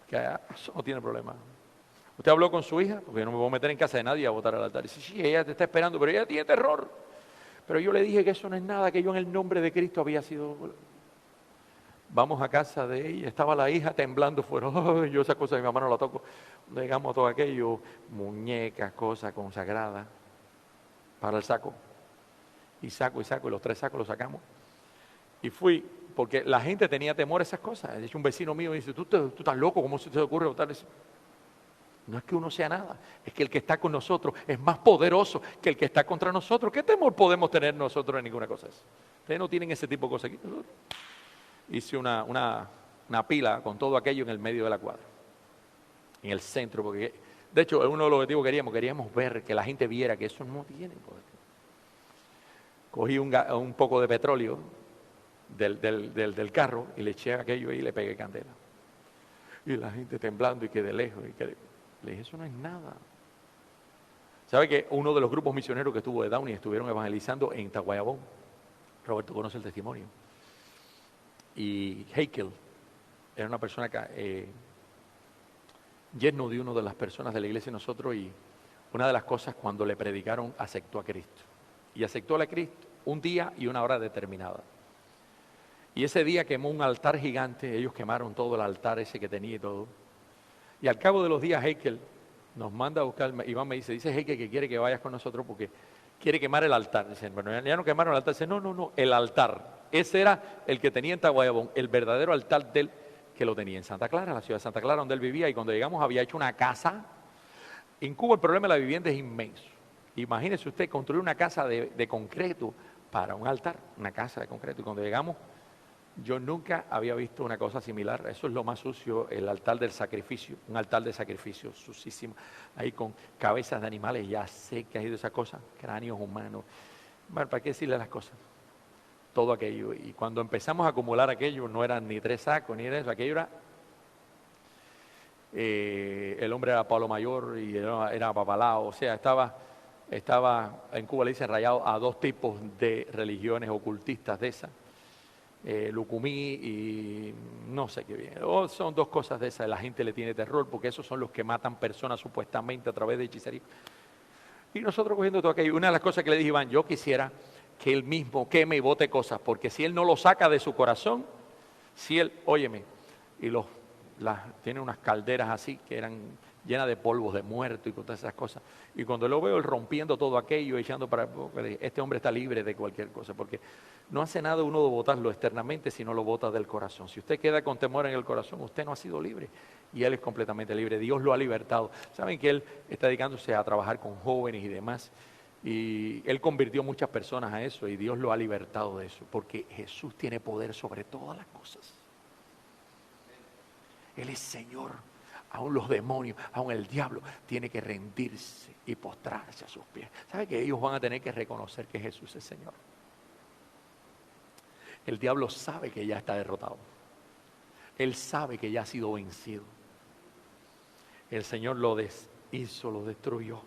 Que eso no tiene problema. ¿Usted habló con su hija? Porque yo no me voy a meter en casa de nadie a botar al altar. Dice, sí, ella te está esperando, pero ella tiene terror. Pero yo le dije que eso no es nada, que yo en el nombre de Cristo había sido... Vamos a casa de ella, estaba la hija temblando fuera. Oh, yo esa cosa de mi mamá no la toco. Llegamos a todo aquello, muñecas, cosas consagradas, para el saco. Y los 3 sacos los sacamos. Y fui, porque la gente tenía temor a esas cosas. De hecho, un vecino mío me dice, tú estás loco, ¿cómo se te ocurre botar eso? No es que uno sea nada, es que el que está con nosotros es más poderoso que el que está contra nosotros. ¿Qué temor podemos tener nosotros en ninguna cosa de eso? Ustedes no tienen ese tipo de cosas aquí. Hice una pila con todo aquello en el medio de la cuadra, en el centro, porque de hecho es uno de los objetivos que queríamos ver, que la gente viera que eso no tiene poder. Cogí un poco de petróleo del carro y le eché aquello ahí y le pegué candela. Y la gente temblando y que de lejos. Le dije, eso no es nada. ¿Sabe que uno de los grupos misioneros que estuvo de Downey estuvieron evangelizando en Taguayabón? Roberto conoce el testimonio. Y Heikel era una persona yerno de una de las personas de la iglesia de nosotros, y una de las cosas cuando le predicaron aceptó a Cristo. Y aceptó a Cristo un día y una hora determinada. Y ese día quemó un altar gigante, ellos quemaron todo el altar ese que tenía y todo. Y al cabo de los días Heikel nos manda a buscar, Iván me dice Heikel que quiere que vayas con nosotros porque quiere quemar el altar. Dicen, bueno, ya no quemaron el altar. Dicen, no, el altar. Ese era el que tenía en Taguayabón, el verdadero altar de él, que lo tenía en Santa Clara, la ciudad de Santa Clara, donde él vivía. Y cuando llegamos había hecho una casa. En Cuba el problema de la vivienda es inmenso. Imagínese usted construir una casa de concreto para un altar, una casa de concreto. Y cuando llegamos, yo nunca había visto una cosa similar. Eso es lo más sucio, el altar del sacrificio, un altar de sacrificio sucísimo, ahí con cabezas de animales ya secas y de esas cosas, cráneos humanos. Bueno, ¿para qué decirle las cosas? Todo aquello. Y cuando empezamos a acumular aquello, no eran ni 3 sacos, ni eso, aquello era... el hombre era Pablo Mayor y era Papalao, o sea, estaba en Cuba le dicen rayado a 2 tipos de religiones ocultistas de esas. Lucumí y no sé qué bien. Son 2 cosas de esas. La gente le tiene terror porque esos son los que matan personas supuestamente a través de hechicería. Y nosotros cogiendo todo aquello. Una de las cosas que le dije a Iván, yo quisiera que él mismo queme y bote cosas, porque si él no lo saca de su corazón, si él, óyeme, y tiene unas calderas así que eran llenas de polvos de muerto y con todas esas cosas. Y cuando lo veo él rompiendo todo aquello, echando para... Este hombre está libre de cualquier cosa, porque no hace nada uno de botarlo externamente, sino lo bota del corazón. Si usted queda con temor en el corazón, usted no ha sido libre. Y él es completamente libre. Dios lo ha libertado. Saben que él está dedicándose a trabajar con jóvenes y demás. Y él convirtió muchas personas a eso y Dios lo ha libertado de eso. Porque Jesús tiene poder sobre todas las cosas. Él es Señor. Aún los demonios, aún el diablo tiene que rendirse y postrarse a sus pies. ¿Sabe que ellos van a tener que reconocer que Jesús es Señor? El diablo sabe que ya está derrotado. Él sabe que ya ha sido vencido. El Señor lo deshizo, lo destruyó.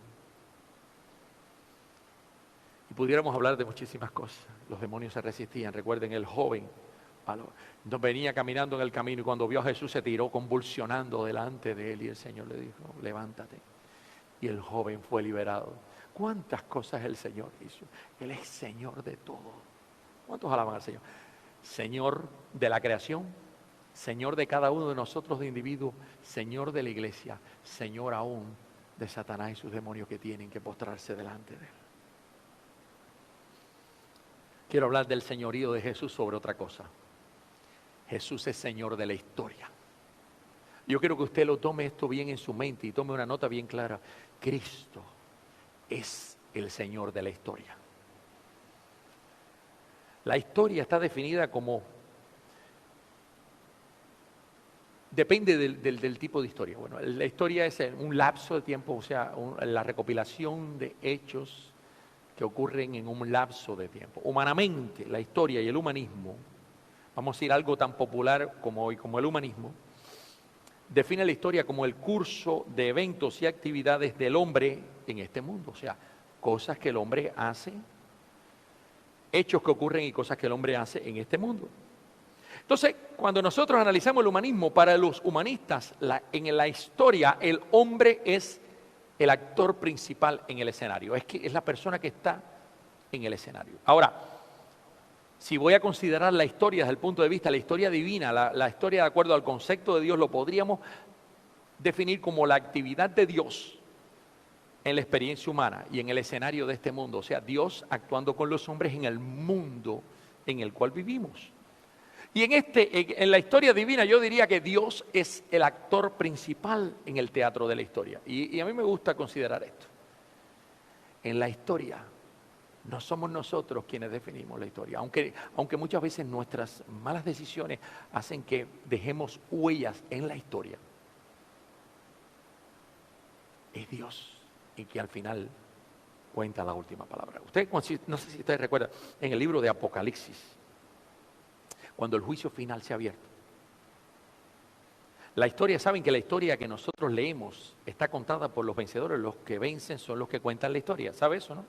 Y pudiéramos hablar de muchísimas cosas. Los demonios se resistían. Recuerden el joven. Venía caminando en el camino y cuando vio a Jesús se tiró convulsionando delante de él y el Señor le dijo, levántate. Y el joven fue liberado. ¿Cuántas cosas el Señor hizo? Él es Señor de todo. ¿Cuántos alaban al Señor? Señor de la creación, Señor de cada uno de nosotros de individuos, Señor de la iglesia, Señor aún de Satanás y sus demonios que tienen que postrarse delante de él. Quiero hablar del señorío de Jesús sobre otra cosa. Jesús es Señor de la historia. Yo quiero que usted lo tome esto bien en su mente y tome una nota bien clara. Cristo es el Señor de la historia. La historia está definida como... Depende del tipo de historia. Bueno, la historia es un lapso de tiempo, o sea, la recopilación de hechos que ocurren en un lapso de tiempo. Humanamente, la historia y el humanismo, vamos a decir algo tan popular como hoy, como el humanismo, define la historia como el curso de eventos y actividades del hombre en este mundo. O sea, cosas que el hombre hace hechos que ocurren y cosas que el hombre hace en este mundo. Entonces, cuando nosotros analizamos el humanismo, para los humanistas, en la historia, el hombre es el actor principal en el escenario. Es la persona que está en el escenario. Ahora, si voy a considerar la historia desde el punto de vista, la historia divina, la historia de acuerdo al concepto de Dios, lo podríamos definir como la actividad de Dios en la experiencia humana y en el escenario de este mundo. O sea, Dios actuando con los hombres en el mundo en el cual vivimos. Y en la historia divina yo diría que Dios es el actor principal en el teatro de la historia. Y a mí me gusta considerar esto. En la historia no somos nosotros quienes definimos la historia, aunque muchas veces nuestras malas decisiones hacen que dejemos huellas en la historia. Es Dios el que al final cuenta la última palabra. No sé si ustedes recuerdan, en el libro de Apocalipsis, cuando el juicio final se ha abierto. La historia, saben que la historia que nosotros leemos está contada por los vencedores. Los que vencen son los que cuentan la historia. ¿Sabe eso, no?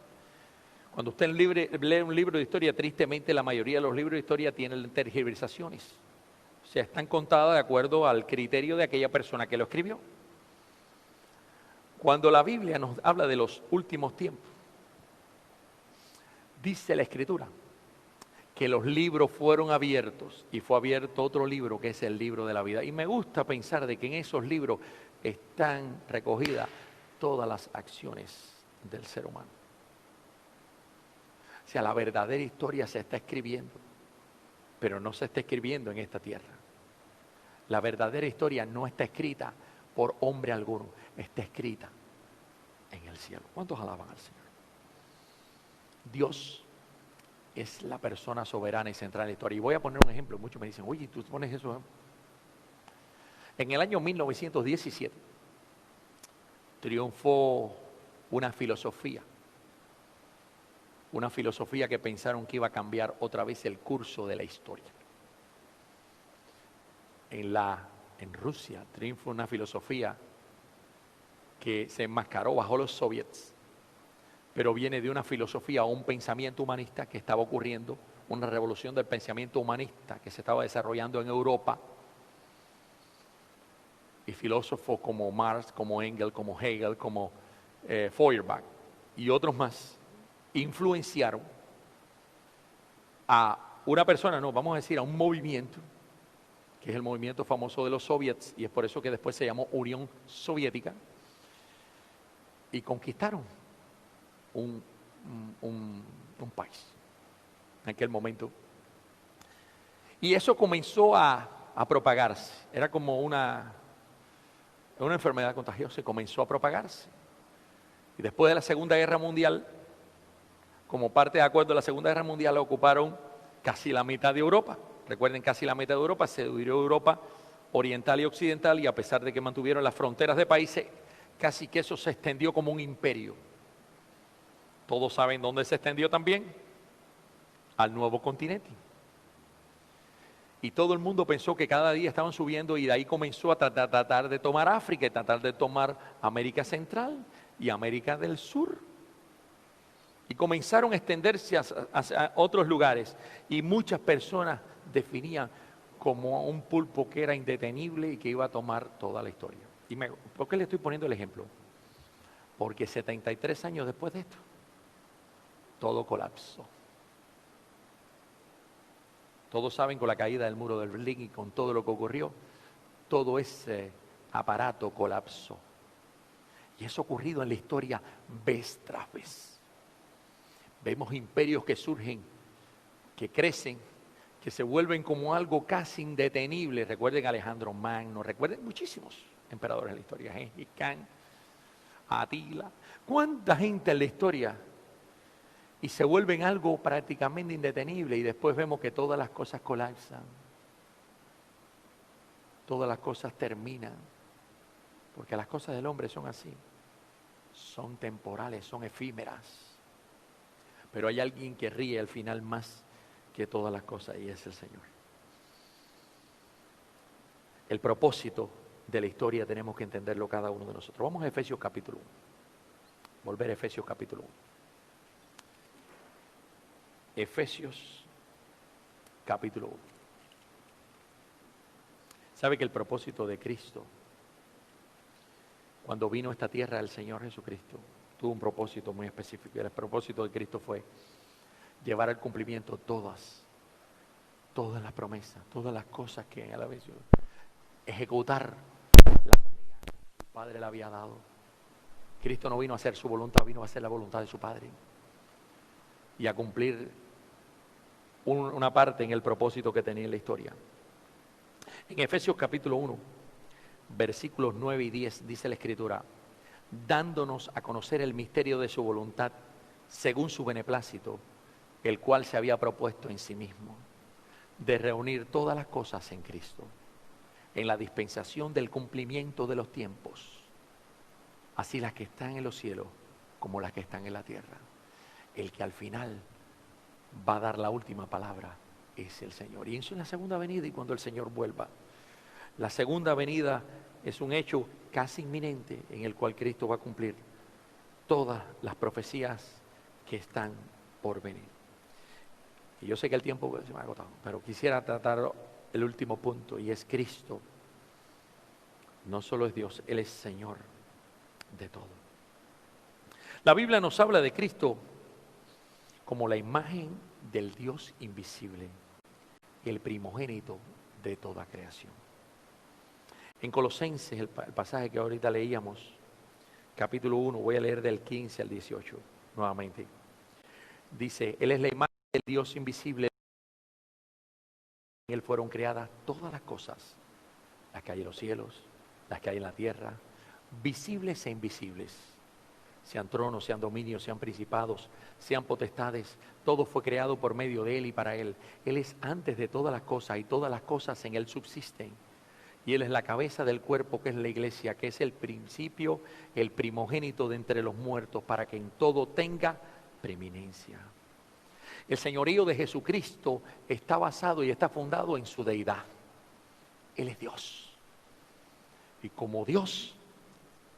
Cuando usted lee un libro de historia, tristemente la mayoría de los libros de historia tienen tergiversaciones. O sea, están contadas de acuerdo al criterio de aquella persona que lo escribió. Cuando la Biblia nos habla de los últimos tiempos, dice la Escritura que los libros fueron abiertos y fue abierto otro libro que es el libro de la vida. Y me gusta pensar de que en esos libros están recogidas todas las acciones del ser humano. O sea, la verdadera historia se está escribiendo, pero no se está escribiendo en esta tierra. La verdadera historia no está escrita por hombre alguno, está escrita en el cielo. ¿Cuántos alaban al Señor? Dios es la persona soberana y central en la historia. Y voy a poner un ejemplo. Muchos me dicen, oye, ¿tú pones eso? En el año 1917 triunfó una filosofía que pensaron que iba a cambiar otra vez el curso de la historia. En Rusia triunfó una filosofía que se enmascaró bajo los soviets, pero viene de una filosofía o un pensamiento humanista que estaba ocurriendo, una revolución del pensamiento humanista que se estaba desarrollando en Europa. Y filósofos como Marx, como Engels, como Hegel, como Feuerbach y otros más influenciaron a una persona, no, vamos a decir a un movimiento, que es el movimiento famoso de los soviets, y es por eso que después se llamó Unión Soviética, y conquistaron un país en aquel momento. Y eso comenzó a propagarse. Era como una enfermedad contagiosa y comenzó a propagarse. Y después de la Segunda Guerra Mundial, como parte de acuerdo a la Segunda Guerra Mundial, ocuparon casi la mitad de Europa. Recuerden, casi la mitad de Europa, se dividió Europa oriental y occidental, y a pesar de que mantuvieron las fronteras de países, casi que eso se extendió como un imperio. Todos saben dónde se extendió también, al nuevo continente. Y todo el mundo pensó que cada día estaban subiendo, y de ahí comenzó a tratar de tomar África y tratar de tomar América Central y América del Sur. Y comenzaron a extenderse hacia otros lugares, y muchas personas definían como un pulpo que era indetenible y que iba a tomar toda la historia. ¿Por qué le estoy poniendo el ejemplo? Porque 73 años después de esto, todo colapsó. Todos saben, con la caída del muro de Berlín y con todo lo que ocurrió, todo ese aparato colapsó. Y eso ha ocurrido en la historia vez tras vez. Vemos imperios que surgen, que crecen, que se vuelven como algo casi indetenible. Recuerden a Alejandro Magno, recuerden muchísimos emperadores en la historia, Gengis Khan, Atila. ¿Cuánta gente en la historia? Y se vuelven algo prácticamente indetenible, y después vemos que todas las cosas colapsan, todas las cosas terminan, porque las cosas del hombre son así, son temporales, son efímeras, pero hay alguien que ríe al final más que todas las cosas, y es el Señor. El propósito de la historia tenemos que entenderlo cada uno de nosotros. Vamos a Efesios capítulo 1, volver a Efesios capítulo 1. Efesios capítulo 1. ¿Sabe que el propósito de Cristo, cuando vino a esta tierra el Señor Jesucristo, tuvo un propósito muy específico? El propósito de Cristo fue llevar al cumplimiento todas las promesas, todas las cosas que a la vez ejecutar la tarea que el Padre le había dado. Cristo no vino a hacer su voluntad, vino a hacer la voluntad de su Padre y a cumplir una parte en el propósito que tenía en la historia. En Efesios capítulo 1, versículos 9 y 10 dice la Escritura: dándonos a conocer el misterio de su voluntad según su beneplácito, el cual se había propuesto en sí mismo, de reunir todas las cosas en Cristo, en la dispensación del cumplimiento de los tiempos, así las que están en los cielos como las que están en la tierra. El que al final va a dar la última palabra es el Señor. Y eso es la segunda venida y cuando el Señor vuelva. La segunda venida es un hecho casi inminente en el cual Cristo va a cumplir todas las profecías que están por venir. Y yo sé que el tiempo se me ha agotado, pero quisiera tratar el último punto, y es Cristo. No solo es Dios, Él es Señor de todo. La Biblia nos habla de Cristo como la imagen del Dios invisible, el primogénito de toda creación. En Colosenses, el pasaje que ahorita leíamos, capítulo 1, voy a leer del 15 al 18 nuevamente. Dice: Él es la imagen del Dios invisible. En Él fueron creadas todas las cosas, las que hay en los cielos, las que hay en la tierra, visibles e invisibles. Sean tronos, sean dominios, sean principados, sean potestades, todo fue creado por medio de Él y para Él. Él es antes de todas las cosas y todas las cosas en Él subsisten. Y Él es la cabeza del cuerpo, que es la iglesia, que es el principio, el primogénito de entre los muertos, para que en todo tenga preeminencia. El señorío de Jesucristo está basado y está fundado en su deidad. Él es Dios. Y como Dios,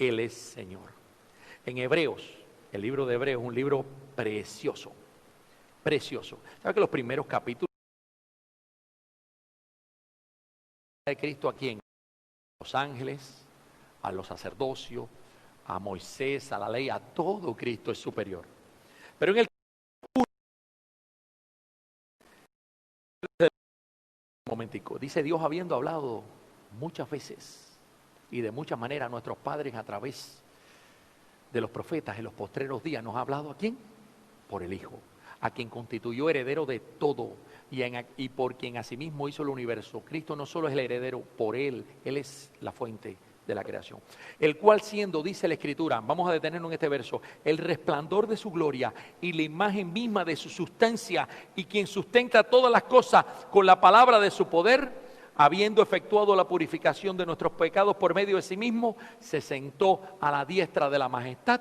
Él es Señor. En Hebreos, el libro de Hebreos es un libro precioso, precioso. ¿Sabe que los primeros capítulos de Cristo a quién? A los ángeles, a los sacerdocios, a Moisés, a la ley, a todo Cristo es superior. Pero en el momentico, dice: Dios, habiendo hablado muchas veces y de muchas maneras a nuestros padres a través de los profetas en los postreros días, nos ha hablado ¿a quién? Por el Hijo, a quien constituyó heredero de todo y por quien asimismo hizo el universo. Cristo no solo es el heredero, por Él es la fuente de la creación. El cual siendo, dice la Escritura, vamos a detenernos en este verso, el resplandor de su gloria y la imagen misma de su sustancia, y quien sustenta todas las cosas con la palabra de su poder, habiendo efectuado la purificación de nuestros pecados por medio de sí mismo, se sentó a la diestra de la majestad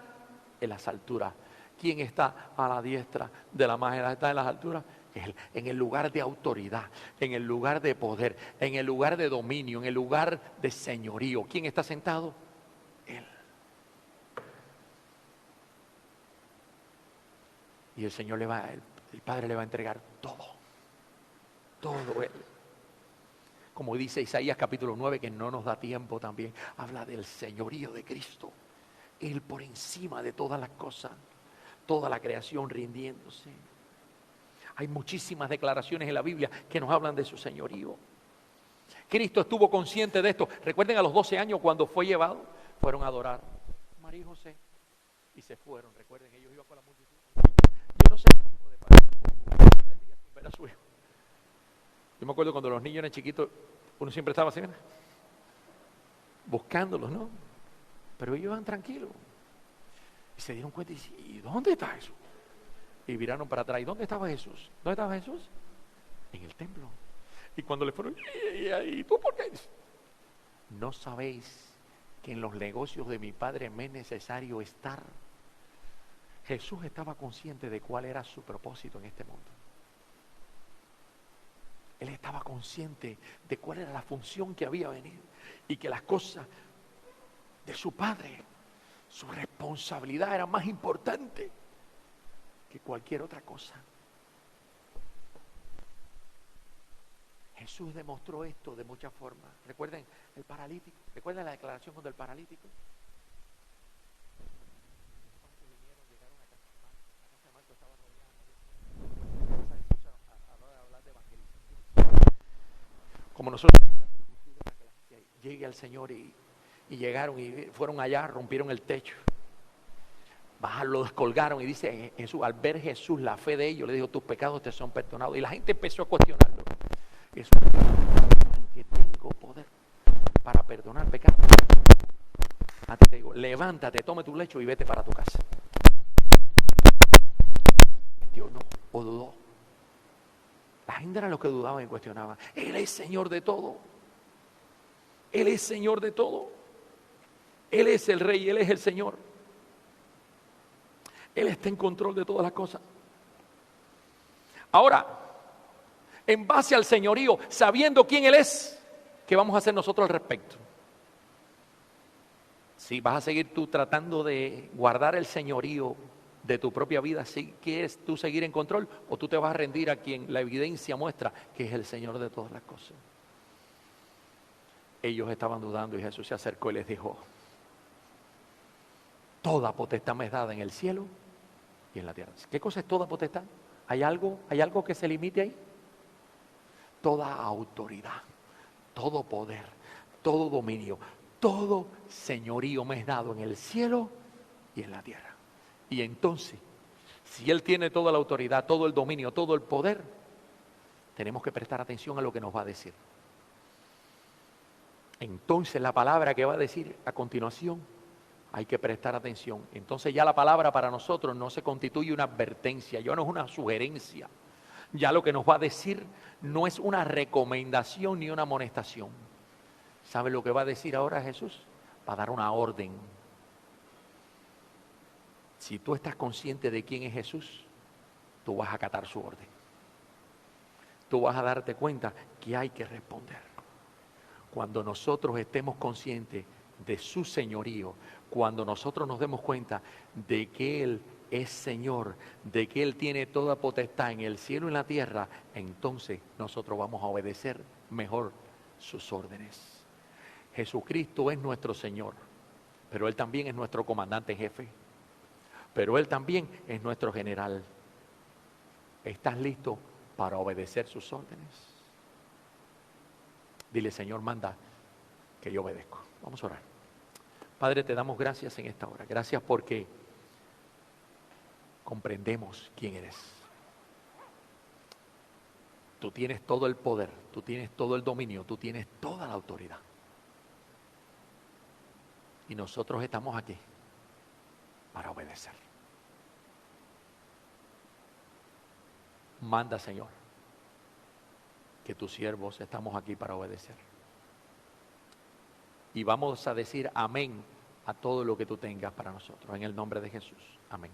en las alturas. ¿Quién está a la diestra de la majestad en las alturas? Él, en el lugar de autoridad, en el lugar de poder, en el lugar de dominio, en el lugar de señorío. ¿Quién está sentado? Él. Y el Señor el Padre le va a entregar todo, todo Él. Como dice Isaías capítulo 9, que no nos da tiempo también, habla del señorío de Cristo. Él por encima de todas las cosas, toda la creación rindiéndose. Hay muchísimas declaraciones en la Biblia que nos hablan de su señorío. Cristo estuvo consciente de esto. Recuerden, a los 12 años cuando fue llevado, fueron a adorar a María y José y se fueron. Recuerden, ellos iban con la multitud. Yo no sé qué tipo de padre, 3 días sin ver a su hijo. Yo me acuerdo cuando los niños eran chiquitos, uno siempre estaba así, buscándolos, ¿no? Pero ellos iban tranquilos. Y se dieron cuenta y dijeron: ¿y dónde está Jesús? Y miraron para atrás. ¿Y dónde estaba Jesús? ¿Dónde estaba Jesús? En el templo. Y cuando le fueron: ¿y tú por qué? ¿No sabéis que en los negocios de mi Padre me es necesario estar? Jesús estaba consciente de cuál era su propósito en este mundo. Él estaba consciente de cuál era la función que había venido y que las cosas de su Padre, su responsabilidad era más importante que cualquier otra cosa. Jesús demostró esto de muchas formas. Recuerden el paralítico. ¿Recuerdan la declaración del paralítico? Vinieron, llegaron a casa de Marco, estaba rodeada. A la hora de hablar de evangelización. Como nosotros llegue al Señor y llegaron y fueron allá, rompieron el techo. Bajaron, lo descolgaron y dice Jesús, al ver Jesús la fe de ellos, le dijo, tus pecados te son perdonados. Y la gente empezó a cuestionarlo. Jesús, que tengo poder para perdonar pecados. A ti te digo, levántate, tome tu lecho y vete para tu casa. Dios no, o dudó. La gente era los que dudaban y cuestionaban. Él es Señor de todo. Él es Señor de todo. Él es el Rey, Él es el Señor. Él está en control de todas las cosas. Ahora, en base al señorío, sabiendo quién Él es, ¿qué vamos a hacer nosotros al respecto? Si vas a seguir tú tratando de guardar el señorío de tu propia vida, si quieres tú seguir en control, o tú te vas a rendir a quien la evidencia muestra que es el Señor de todas las cosas. Ellos estaban dudando y Jesús se acercó y les dijo, toda potestad me es dada en el cielo y en la tierra. ¿Qué cosa es toda potestad? ¿Hay algo que se limite ahí? Toda autoridad, todo poder, todo dominio, todo señorío me es dado en el cielo y en la tierra. Y entonces, si Él tiene toda la autoridad, todo el dominio, todo el poder, tenemos que prestar atención a lo que nos va a decir. Entonces la palabra que va a decir a continuación, hay que prestar atención. Entonces ya la palabra para nosotros no se constituye una advertencia, ya no es una sugerencia. Ya lo que nos va a decir no es una recomendación ni una amonestación. ¿Sabe lo que va a decir ahora Jesús? Va a dar una orden. Si tú estás consciente de quién es Jesús, tú vas a acatar su orden. Tú vas a darte cuenta que hay que responder. Cuando nosotros estemos conscientes de su señorío, cuando nosotros nos demos cuenta de que Él es Señor, de que Él tiene toda potestad en el cielo y en la tierra, entonces nosotros vamos a obedecer mejor sus órdenes. Jesucristo es nuestro Señor, pero Él también es nuestro comandante en jefe, pero Él también es nuestro general. ¿Estás listo para obedecer sus órdenes? Dile, Señor, manda que yo obedezco. Vamos a orar. Padre, te damos gracias en esta hora. Gracias porque comprendemos quién eres. Tú tienes todo el poder, tú tienes todo el dominio, tú tienes toda la autoridad. Y nosotros estamos aquí para obedecer. Manda, Señor, que tus siervos estamos aquí para obedecer. Y vamos a decir amén a todo lo que tú tengas para nosotros. En el nombre de Jesús. Amén.